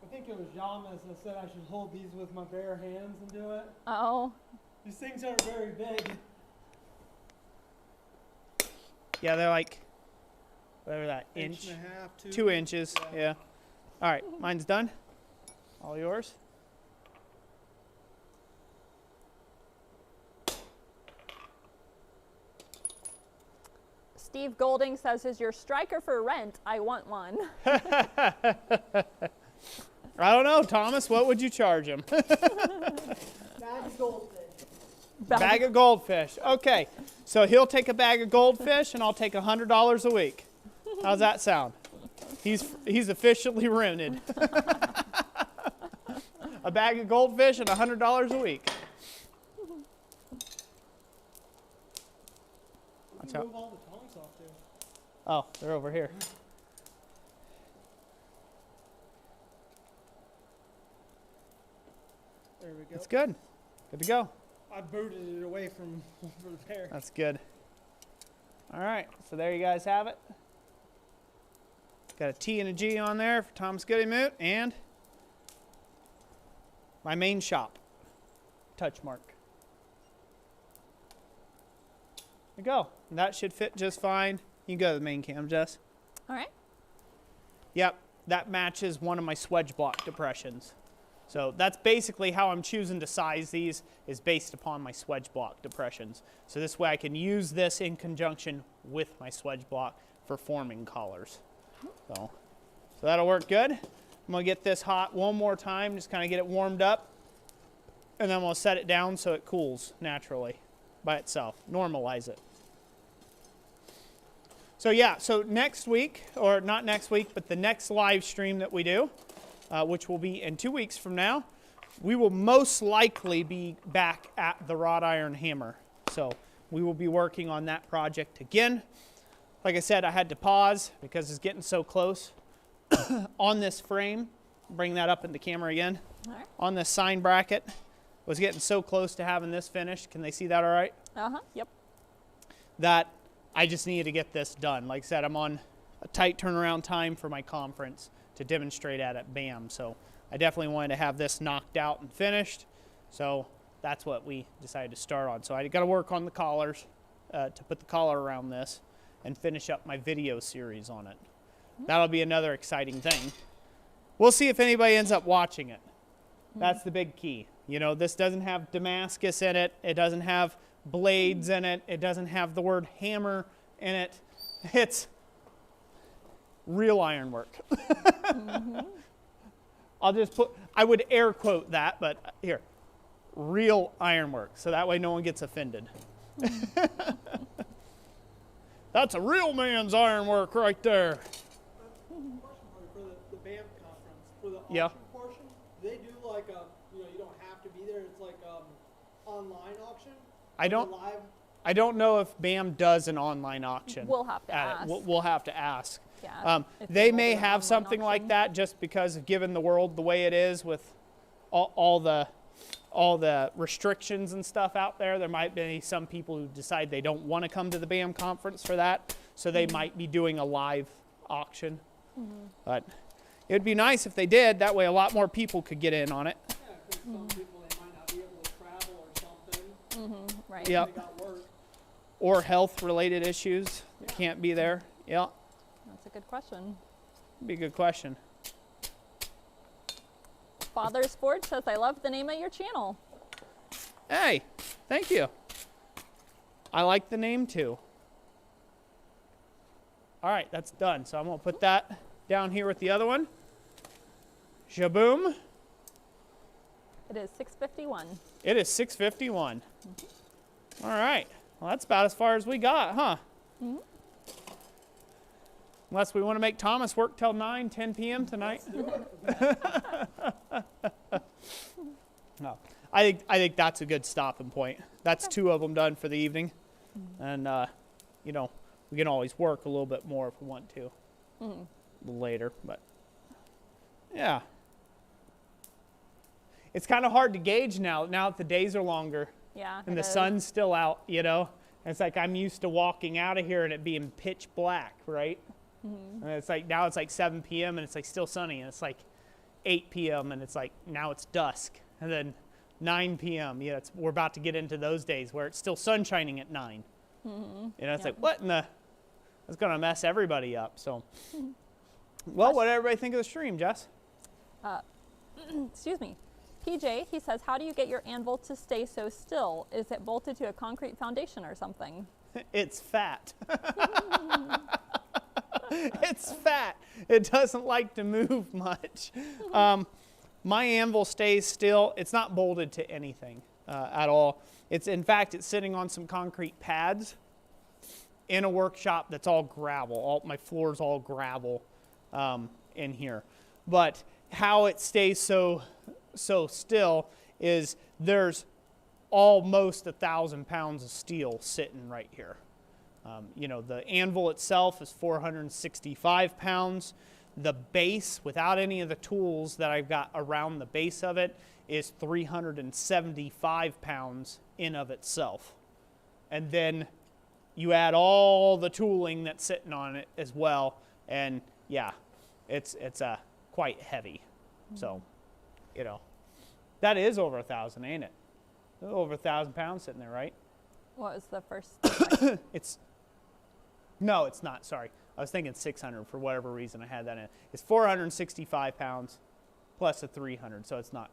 I think it was Yamas that said I should hold these with my bare hands and do it. Oh. These things aren't very big. Yeah, they're like, whatever that, inch and a half, 2 inches. Yeah. All right, mine's done. All yours. Steve Golding says, is your striker for rent? I want one. I don't know, Thomas. What would you charge him? Bag of goldfish. Bag of goldfish. Okay, so he'll take a bag of goldfish, and I'll take $100 a week. How's that sound? He's officially rented. A bag of goldfish and $100 a week. You can move all the tongs off there. Oh, they're over here. There we go. It's good. Good to go. I booted it away from over there. That's good. All right, so there you guys have it. Got a T and a G on there for Thomas Goodymoot and my main shop, touch mark. There you go. And that should fit just fine. You can go to the main cam, Jess. All right. Yep, that matches one of my swedge block depressions. So that's basically how I'm choosing to size these, is based upon my swedge block depressions. So this way I can use this in conjunction with my swedge block for forming collars. So that'll work good. I'm gonna get this hot one more time, just kind of get it warmed up, and then we'll set it down so it cools naturally by itself, normalize it. So yeah, so next week, or not next week, but the next live stream that we do, which will be in 2 weeks from now, we will most likely be back at the wrought iron hammer. So we will be working on that project again. Like I said, I had to pause because it's getting so close on this frame. Bring that up in the camera again. All right. On this sign bracket, was getting so close to having this finished. Can they see that all right? Uh-huh. Yep. That I just needed to get this done. Like I said, I'm on a tight turnaround time for my conference to demonstrate at BAM. So I definitely wanted to have this knocked out and finished. So that's what we decided to start on. So I got to work on the collars to put the collar around this and finish up my video series on it. That'll be another exciting thing. We'll see if anybody ends up watching it. That's the big key. You know, this doesn't have Damascus in it. It doesn't have blades in it. It doesn't have the word hammer in it. It's real ironwork. I'll just put, I would air quote that, but here, real ironwork. So that way no one gets offended. That's a real man's ironwork right there. Question for the BAM conference, for the auction Yeah. portion, do they do like a, you don't have to be there, it's like online auction? Live? I don't know if BAM does an online auction. We'll have to at it. ask. We'll have to ask. Yeah, if They will may do an have online something like auction. that just because of given the world the way it is with all the restrictions and stuff out there. There might be some people who decide they don't want to come to the BAM conference for that, so they might be doing a live auction. But it would be nice if they did. That way a lot more people could get in on it. Yeah, because some people, they might not be able to travel or something. Right. Yep. They got work. Or health-related issues that can't be there. Yeah, That's a good question. be a good question. Father's Forge says, I love the name of your channel. Hey, thank you. I like the name too. All right, that's done. So I'm going to put that down here with the other one. Shaboom. It is 6:51. It is 6:51. All right. Well, that's about as far as we got, huh? Unless we want to make Thomas work till 10 p.m. tonight. No, I think that's a good stopping point. That's 2 of them done for the evening, and you know, we can always work a little bit more if we want to later. But yeah, it's kind of hard to gauge now that the days are longer. Yeah. And the sun's still out, you know. And it's like I'm used to walking out of here and it being pitch black, right? And it's like now it's like 7 p.m. and it's like still sunny, and it's like 8 p.m. and it's like now it's dusk, and then 9 p.m. Yeah, we're about to get into those days where it's still sun shining at 9. You know, it's like what in the? It's gonna mess everybody up. So, well, what did everybody think of the stream, Jess? Excuse me. PJ, he says, how do you get your anvil to stay so still? Is it bolted to a concrete foundation or something? It's fat. It's fat. It doesn't like to move much. My anvil stays still. It's not bolted to anything at all. In fact, it's sitting on some concrete pads in a workshop that's all gravel. My floor's all gravel in here. But how it stays so still is there's almost 1,000 pounds of steel sitting right here. You know, the anvil itself is 465 pounds. The base, without any of the tools that I've got around the base of it, is 375 pounds in of itself. And then you add all the tooling that's sitting on it as well, and yeah, it's quite heavy. So, you know, that is over 1,000, ain't it? Over 1,000 pounds sitting there, right? What was the first? No, it's not. Sorry. I was thinking 600 for whatever reason I had that in. It's 465 pounds plus a 300, so it's not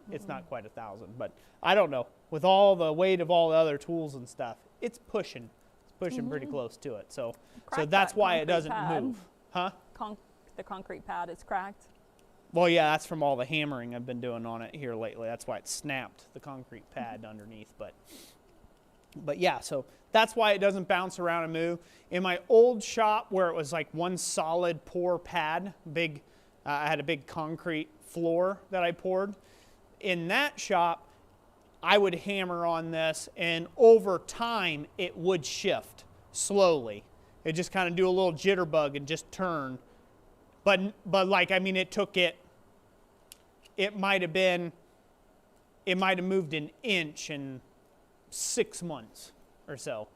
quite 1,000. But I don't know. With all the weight of all the other tools and stuff, it's pushing pretty close to it. So that's why it doesn't move. Huh? The concrete pad is cracked. Well, yeah, that's from all the hammering I've been doing on it here lately. That's why it snapped the concrete pad underneath. But yeah, so that's why it doesn't bounce around and move. In my old shop where it was like one solid pour pad, I had a big concrete floor that I poured. In that shop, I would hammer on this, and over time, it would shift slowly. It just kind of do a little jitterbug and just turn. But like, I mean, it might have moved an inch in 6 months or so.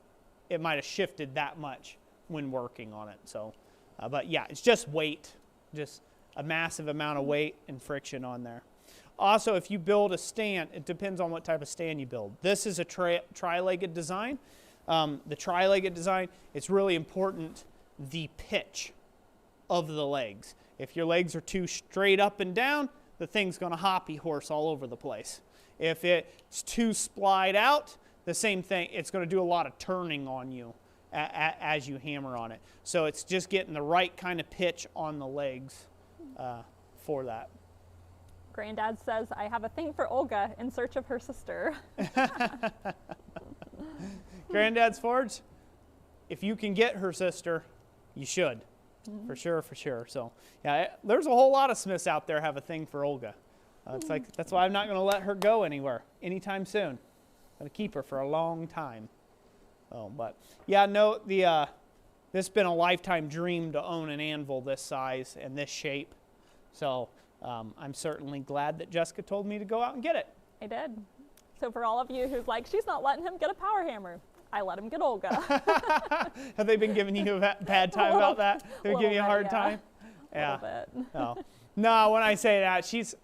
It might have shifted that much when working on it. So, but yeah, it's just weight, just a massive amount of weight and friction on there. Also, if you build a stand, it depends on what type of stand you build. This is a tri-legged design. The tri-legged design, it's really important the pitch of the legs. If your legs are too straight up and down, the thing's going to hoppy horse all over the place. If it's too splied out, the same thing, it's going to do a lot of turning on you as you hammer on it. So it's just getting the right kind of pitch on the legs for that. Granddad says, I have a thing for Olga in search of her sister. Granddad's Forge, if you can get her sister, you should. For sure. So yeah, there's a whole lot of Smiths out there have a thing for Olga. It's like, that's why I'm not going to let her go anywhere anytime soon. I'm going to keep her for a long time. Oh, but yeah, no, this has been a lifetime dream to own an anvil this size and this shape. So I'm certainly glad that Jessica told me to go out and get it. I did. So for all of you who's like, she's not letting him get a power hammer, I let him get Olga. Have they been giving you a bad time about that? They're giving you a hard time? Yeah. A little bit. No. No, when I say that, she's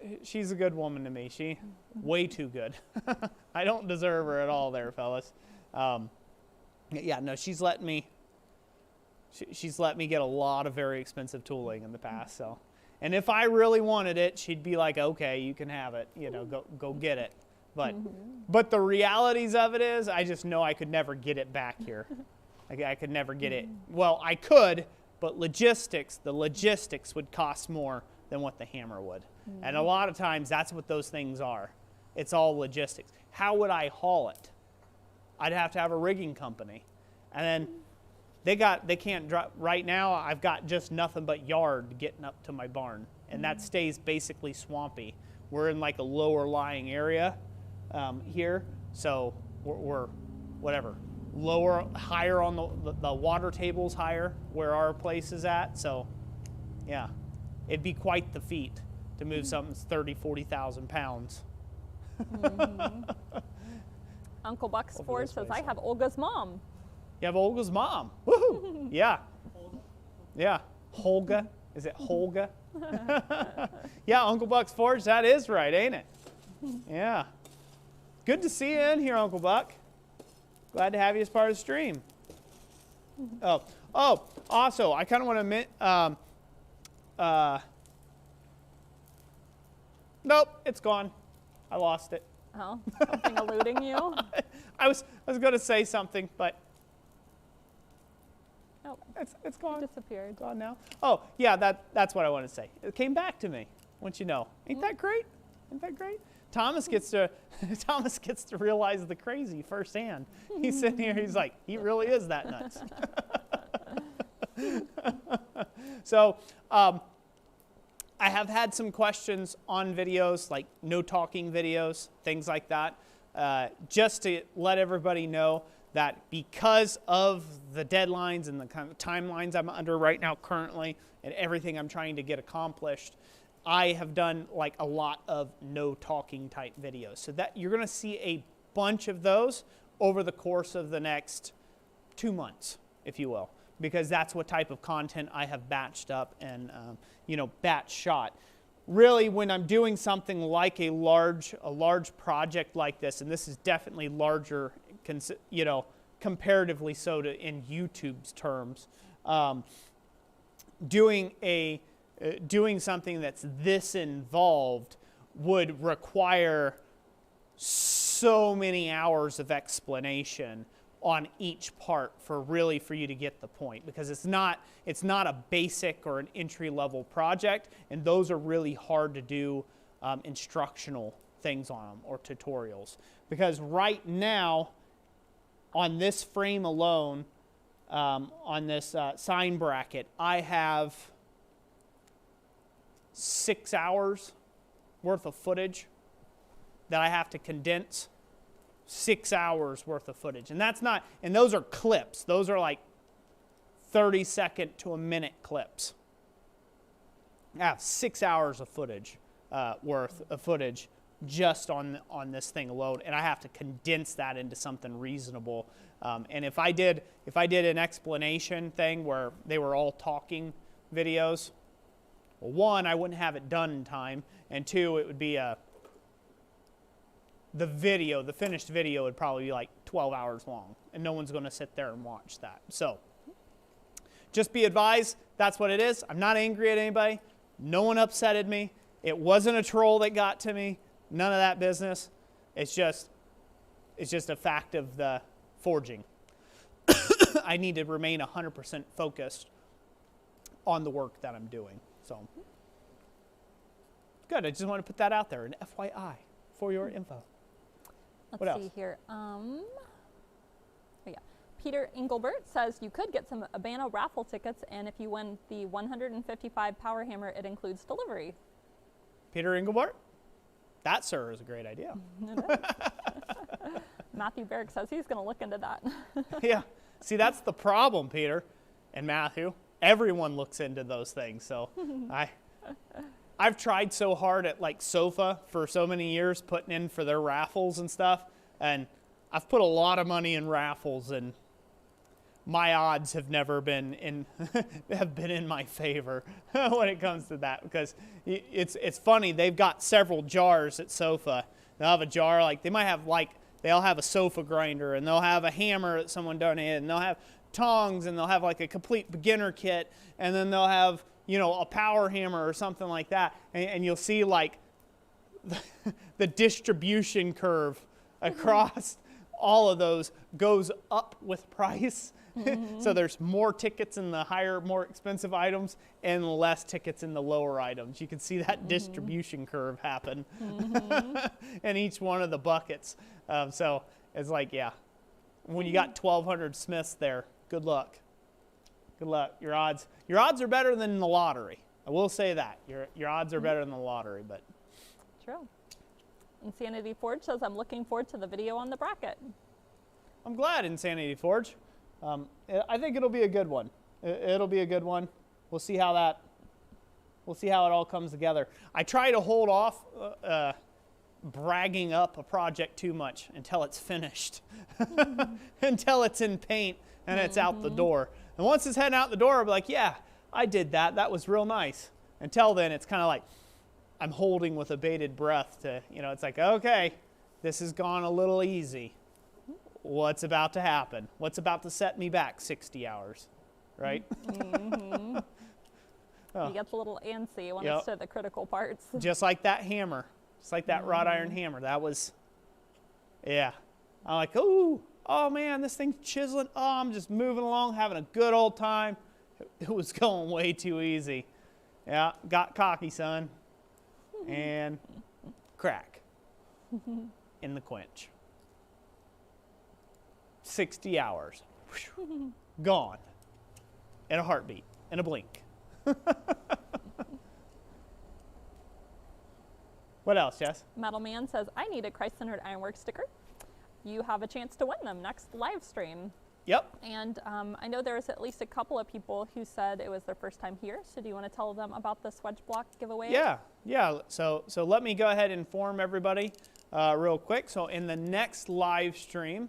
a good woman to me. She way too good. I don't deserve her at all there, fellas. Yeah, no, she's let me get a lot of very expensive tooling in the past. So, and if I really wanted it, she'd be like, okay, you can have it. You know, go get it. But the realities of it is, I just know I could never get it back here. I could never get it. Well, I could, but the logistics would cost more than what the hammer would. And a lot of times that's what those things are. It's all logistics. How would I haul it? I'd have to have a rigging company. And then they can't drive. Right now, I've got just nothing but yard getting up to my barn. And that stays basically swampy. We're in like a lower lying area here. So we're whatever. Higher on the water table's higher where our place is at. So yeah, it'd be quite the feat to move something that's 30, 40,000 pounds. Uncle Buck's Forge says, I have Olga's mom. You have Olga's mom. Woohoo! Yeah. Yeah. Holga. Is it Holga? Yeah, Uncle Buck's Forge. That is right, ain't it? Yeah. Good to see you in here, Uncle Buck. Glad to have you as part of the stream. Oh, also, I kind of want to nope, it's gone. I lost it. Oh, something eluding you? I was going to say something, but Nope. It's gone. Disappeared. Gone now. Oh, yeah, that's what I want to say. It came back to me, once you know. Ain't that great? Ain't that great? Thomas gets to realize the crazy firsthand. He's sitting here, he's like, he really is that nuts. So, I have had some questions on videos, like no talking videos, things like that. Just to let everybody know that because of the deadlines and the kind of timelines I'm under right now currently and everything I'm trying to get accomplished, I have done like a lot of no talking type videos. So that you're going to see a bunch of those over the course of the next 2 months, if you will, because that's what type of content I have batched up and batch shot. Really, when I'm doing something like a large project like this, and this is definitely larger, comparatively so to in YouTube's terms, doing something that's this involved would require so many hours of explanation on each part for you to get the point, because it's not a basic or an entry-level project, and those are really hard to do instructional things on them or tutorials. Because right now, on this frame alone, on this sign bracket, I have 6 hours worth of footage that I have to condense. 6 hours worth of footage. And those are clips. Those are like 30-second to a minute clips. I have 6 hours of footage worth of footage just on this thing alone, and I have to condense that into something reasonable. And if I did an explanation thing where they were all talking videos, well, one, I wouldn't have it done in time, and two, it would be the finished video would probably be like 12 hours long, and no one's going to sit there and watch that. So just be advised, that's what it is. I'm not angry at anybody. No one upsetted me. It wasn't a troll that got to me. None of that business. It's just a fact of the forging. I need to remain 100% focused on the work that I'm doing. So good. I just want to put that out there, an FYI for your info. Let's see here. Peter Engelbert says you could get some Abano raffle tickets, and if you win the 155 power hammer, it includes delivery. Peter Engelbert? That, sir, is a great idea. Matthew Berg says he's going to look into that. Yeah. See, that's the problem, Peter and Matthew. Everyone looks into those things. So I've tried so hard at like Sofa for so many years, putting in for their raffles and stuff, and I've put a lot of money in raffles, and my odds have never been in my favor when it comes to that, because it's funny. They've got several jars at Sofa. They'll have a jar they'll have a sofa grinder, and they'll have a hammer that someone donated, and they'll have tongs, and they'll have like a complete beginner kit, and then they'll have a power hammer or something like that, and you'll see like the distribution curve across all of those goes up with price. So there's more tickets in the higher, more expensive items and less tickets in the lower items. You can see that distribution curve happen in each one of the buckets. So it's like, yeah, when you got 1,200 Smiths there, good luck. Good luck. Your odds are better than the lottery. I will say that. Your odds are better than the lottery, but. True. Insanity Forge says, I'm looking forward to the video on the bracket. I'm glad, Insanity Forge. I think it'll be a good one. It'll be a good one. We'll see how it all comes together. I try to hold off bragging up a project too much until it's finished, until it's in paint and it's out the door. And once it's heading out the door, I'll be like, yeah, I did that. That was real nice. Until then, it's kind of like I'm holding with a bated breath to, it's like, okay, this has gone a little easy. What's about to happen? What's about to set me back 60 hours, right? You get a little antsy when it's to the critical parts. Just like that hammer, just like that wrought iron hammer. That was, yeah. I'm like, oh man, this thing's chiseling. Oh, I'm just moving along, having a good old time. It was going way too easy. Yeah, got cocky, son. And crack in the quench. 60 hours. Gone. In a heartbeat. In a blink. What else, Jess? Metal Man says, I need a Christ-centered Ironworks sticker. You have a chance to win them next live stream. Yep. And I know there's at least a couple of people who said it was their first time here. So do you want to tell them about the Swedge Block giveaway? Yeah. So let me go ahead and inform everybody real quick. So in the next live stream,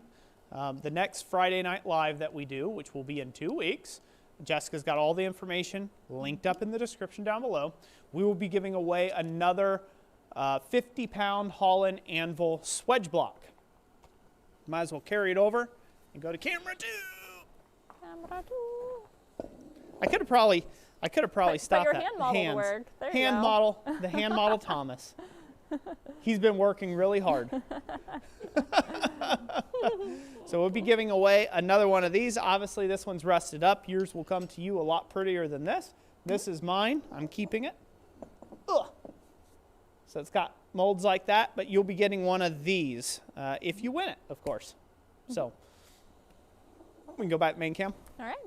the next Friday Night Live that we do, which will be in 2 weeks, Jessica's got all the information linked up in the description down below. We will be giving away another 50-pound Holland Anvil Swedge Block. Might as well carry it over and go to camera 2. Camera 2. I could have probably stopped your that. hand model to work. There you Hand go. model, the hand model Thomas. He's been working really hard. So we'll be giving away another one of these. Obviously, this one's rusted up. Yours will come to you a lot prettier than this. This is mine. I'm keeping it. Ugh. So it's got molds like that, but you'll be getting one of these if you win it, of course. So we can go back to main cam. All right.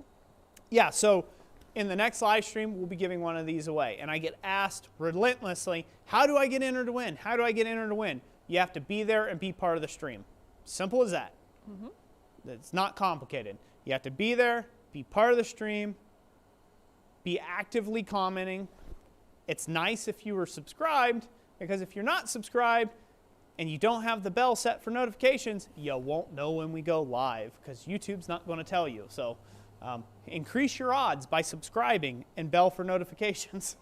Yeah, so in the next live stream, we'll be giving one of these away. And I get asked relentlessly, how do I get entered to win? How do I get entered to win? You have to be there and be part of the stream. Simple as that. It's not complicated. You have to be there, be part of the stream, be actively commenting. It's nice if you were subscribed, because if you're not subscribed and you don't have the bell set for notifications, you won't know when we go live, because YouTube's not going to tell you. So increase your odds by subscribing and bell for notifications.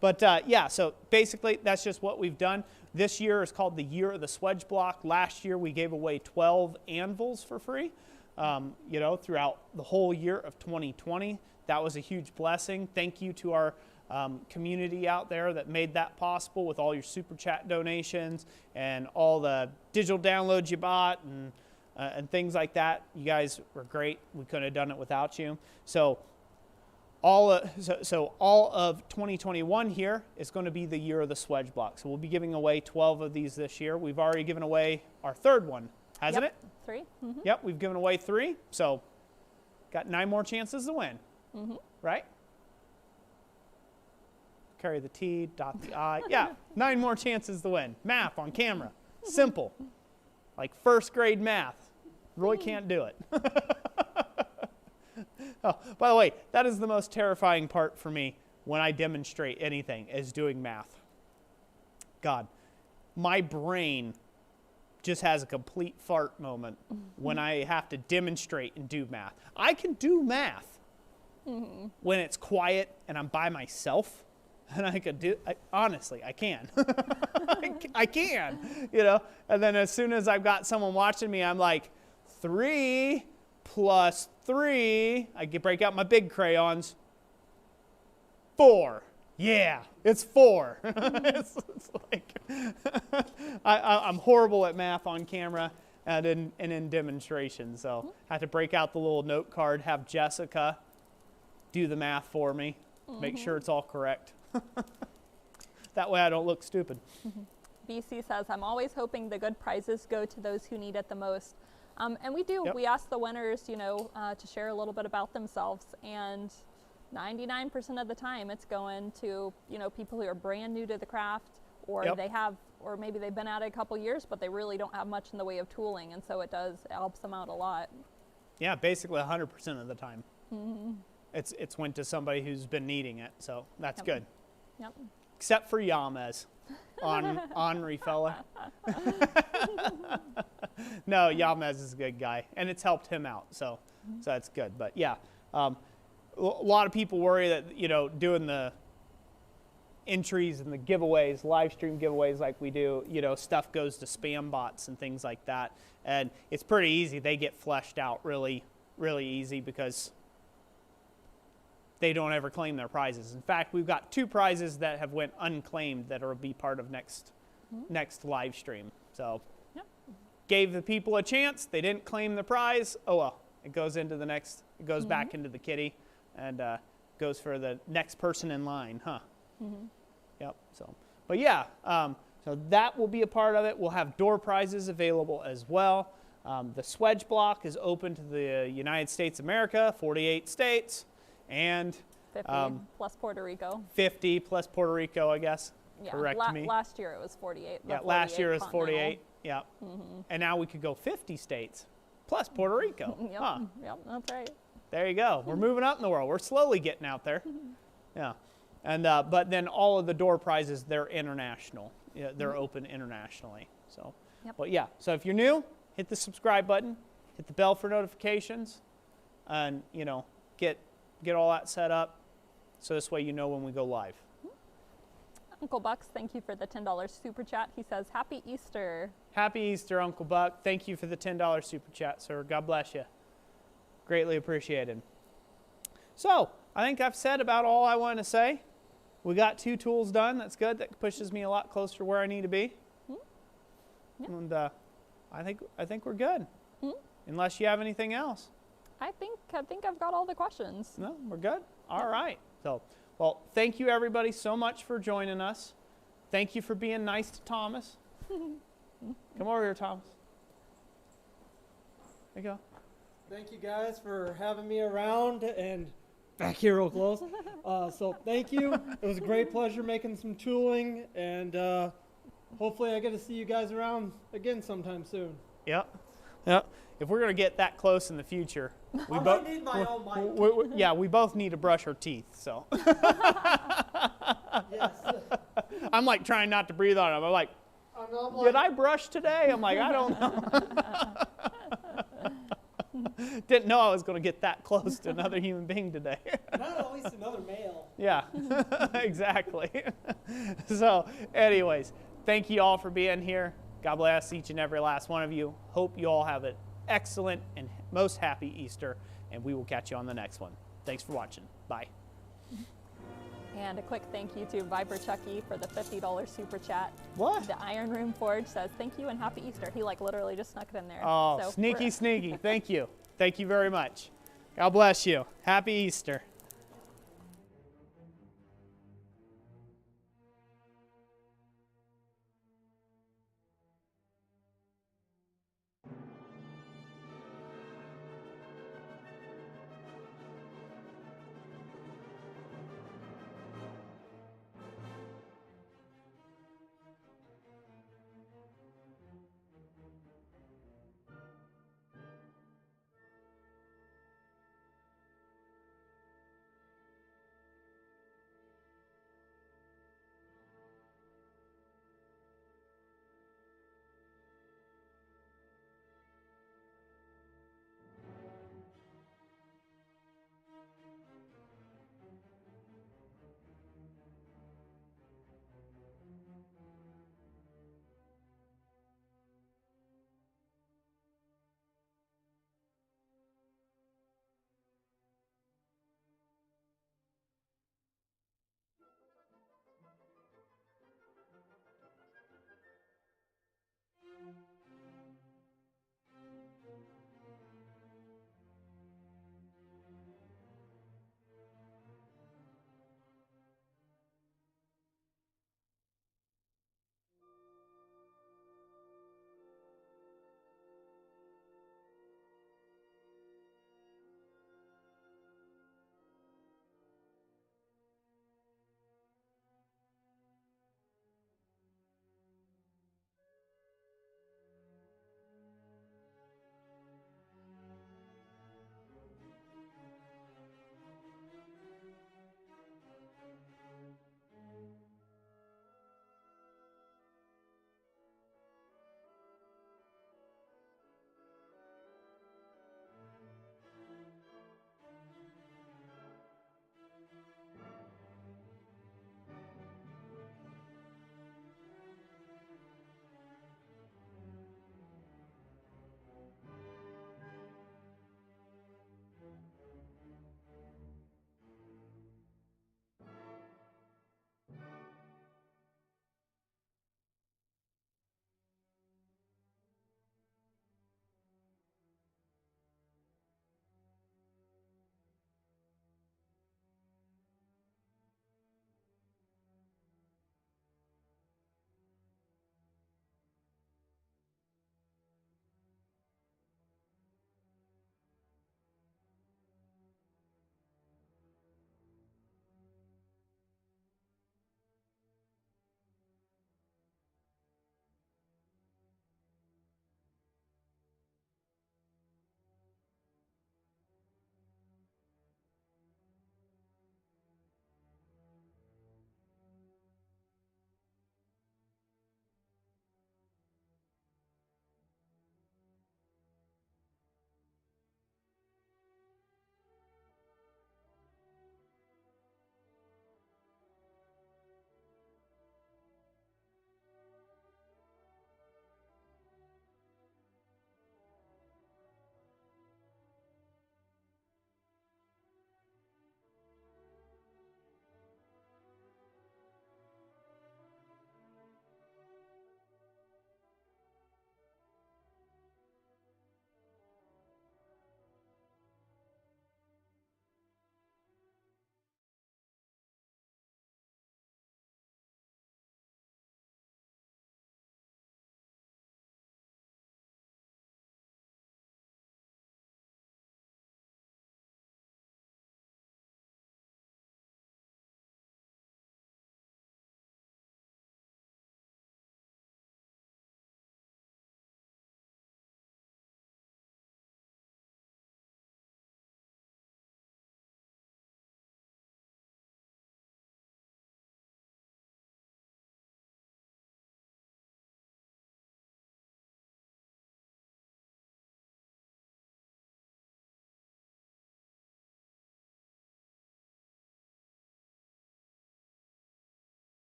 But yeah, so basically that's just what we've done. This year is called the Year of the Swedge Block. Last year we gave away 12 anvils for free, throughout the whole year of 2020. That was a huge blessing. Thank you to our community out there that made that possible with all your super chat donations and all the digital downloads you bought and things like that. You guys were great. We couldn't have done it without you. So all of 2021 here is going to be the Year of the Swedge Block. So we'll be giving away 12 of these this year. We've already given away our third one, hasn't it? 3. Yep, we've given away 3. So got 9 more chances to win, right? Carry the T, dot the I. Yeah, 9 more chances to win. Math on camera. Simple. Like first grade math. Roy can't do it. Oh, by the way, that is the most terrifying part for me when I demonstrate anything, is doing math. God, my brain just has a complete fart moment when I have to demonstrate and do math. I can do math when it's quiet and I'm by myself. And I could do, honestly, I can. I can, And then as soon as I've got someone watching me, I'm like, 3 plus 3, I can break out my big crayons, 4. Yeah, it's 4. It's like I'm horrible at math on camera and in demonstration, so I have to break out the little note card, have Jessica do the math for me, make sure it's all correct. That way I don't look stupid. BC says, I'm always hoping the good prizes go to those who need it the most. And we do. Yep. We ask the winners, to share a little bit about themselves. And 99% of the time it's going to, people who are brand new to the craft, or or maybe they've been at it a couple years, but they really don't have much in the way of tooling. And so it helps them out a lot. Yeah, basically 100% of the time. It's went to somebody who's been needing it, so that's good. Yep. Except for Yamez, Henri fella. No, Yamez is a good guy, and it's helped him out, so that's good. But yeah, a lot of people worry that doing the entries and the giveaways, live stream giveaways like we do, stuff goes to spam bots and things like that, and it's pretty easy. They get fleshed out really, really easy because they don't ever claim their prizes. In fact, we've got 2 prizes that have went unclaimed that will be part of next live stream. So gave the people a chance. They didn't claim the prize. Oh well, it goes into the next. It goes back into the kitty, and goes for the next person in line, huh? Yep. So, but yeah, so that will be a part of it. We'll have door prizes available as well. The Swedge block is open to the United States of America, 48 states. And 50 plus Puerto Rico. 50 plus Puerto Rico, I guess. Yeah, Correct me. Last year it was 48. Yeah, last year it was 48. Yeah. And now we could go 50 states plus Puerto Rico. Yep. Huh. Yep, that's right. There you go. We're moving up in the world. We're slowly getting out there. Yeah. And but then all of the door prizes, they're international. Yeah, they're open internationally. So, but yeah. So if you're new, hit the subscribe button, hit the bell for notifications, and get all that set up, so this way you know when we go live. Uncle Bucks, thank you for the $10 super chat. He says, Happy Easter. Happy Easter, Uncle Buck. Thank you for the $10 super chat, sir. God bless you. Greatly appreciated. So, I think I've said about all I want to say. We got 2 tools done. That's good. That pushes me a lot closer to where I need to be. And I think we're good. Unless you have anything else. I think I've got all the questions. No, we're good. All right. So, well, thank you everybody so much for joining us. Thank you for being nice to Thomas. Come over here, Thomas. There you go. Thank you guys for having me around and back here real close. So thank you. It was a great pleasure making some tooling, and hopefully I get to see you guys around again sometime soon. Yep. If we're going to get that close in the future, we both need my own mic. we both need to brush our teeth. So Yes. I'm like trying not to breathe on him. I'm like, did I brush today? I'm like, I don't know. Didn't know I was going to get that close to another human being today. Not at least another male. Yeah, exactly. So, anyways, thank you all for being here. God bless each and every last one of you. Hope you all have an excellent and most happy Easter, and we will catch you on the next one. Thanks for watching. Bye. And a quick thank you to Viper Chucky for the $50 super chat. What? The Iron Room Forge says, thank you and happy Easter. He literally just snuck it in there. Oh, So sneaky. Thank you. Thank you very much. God bless you. Happy Easter.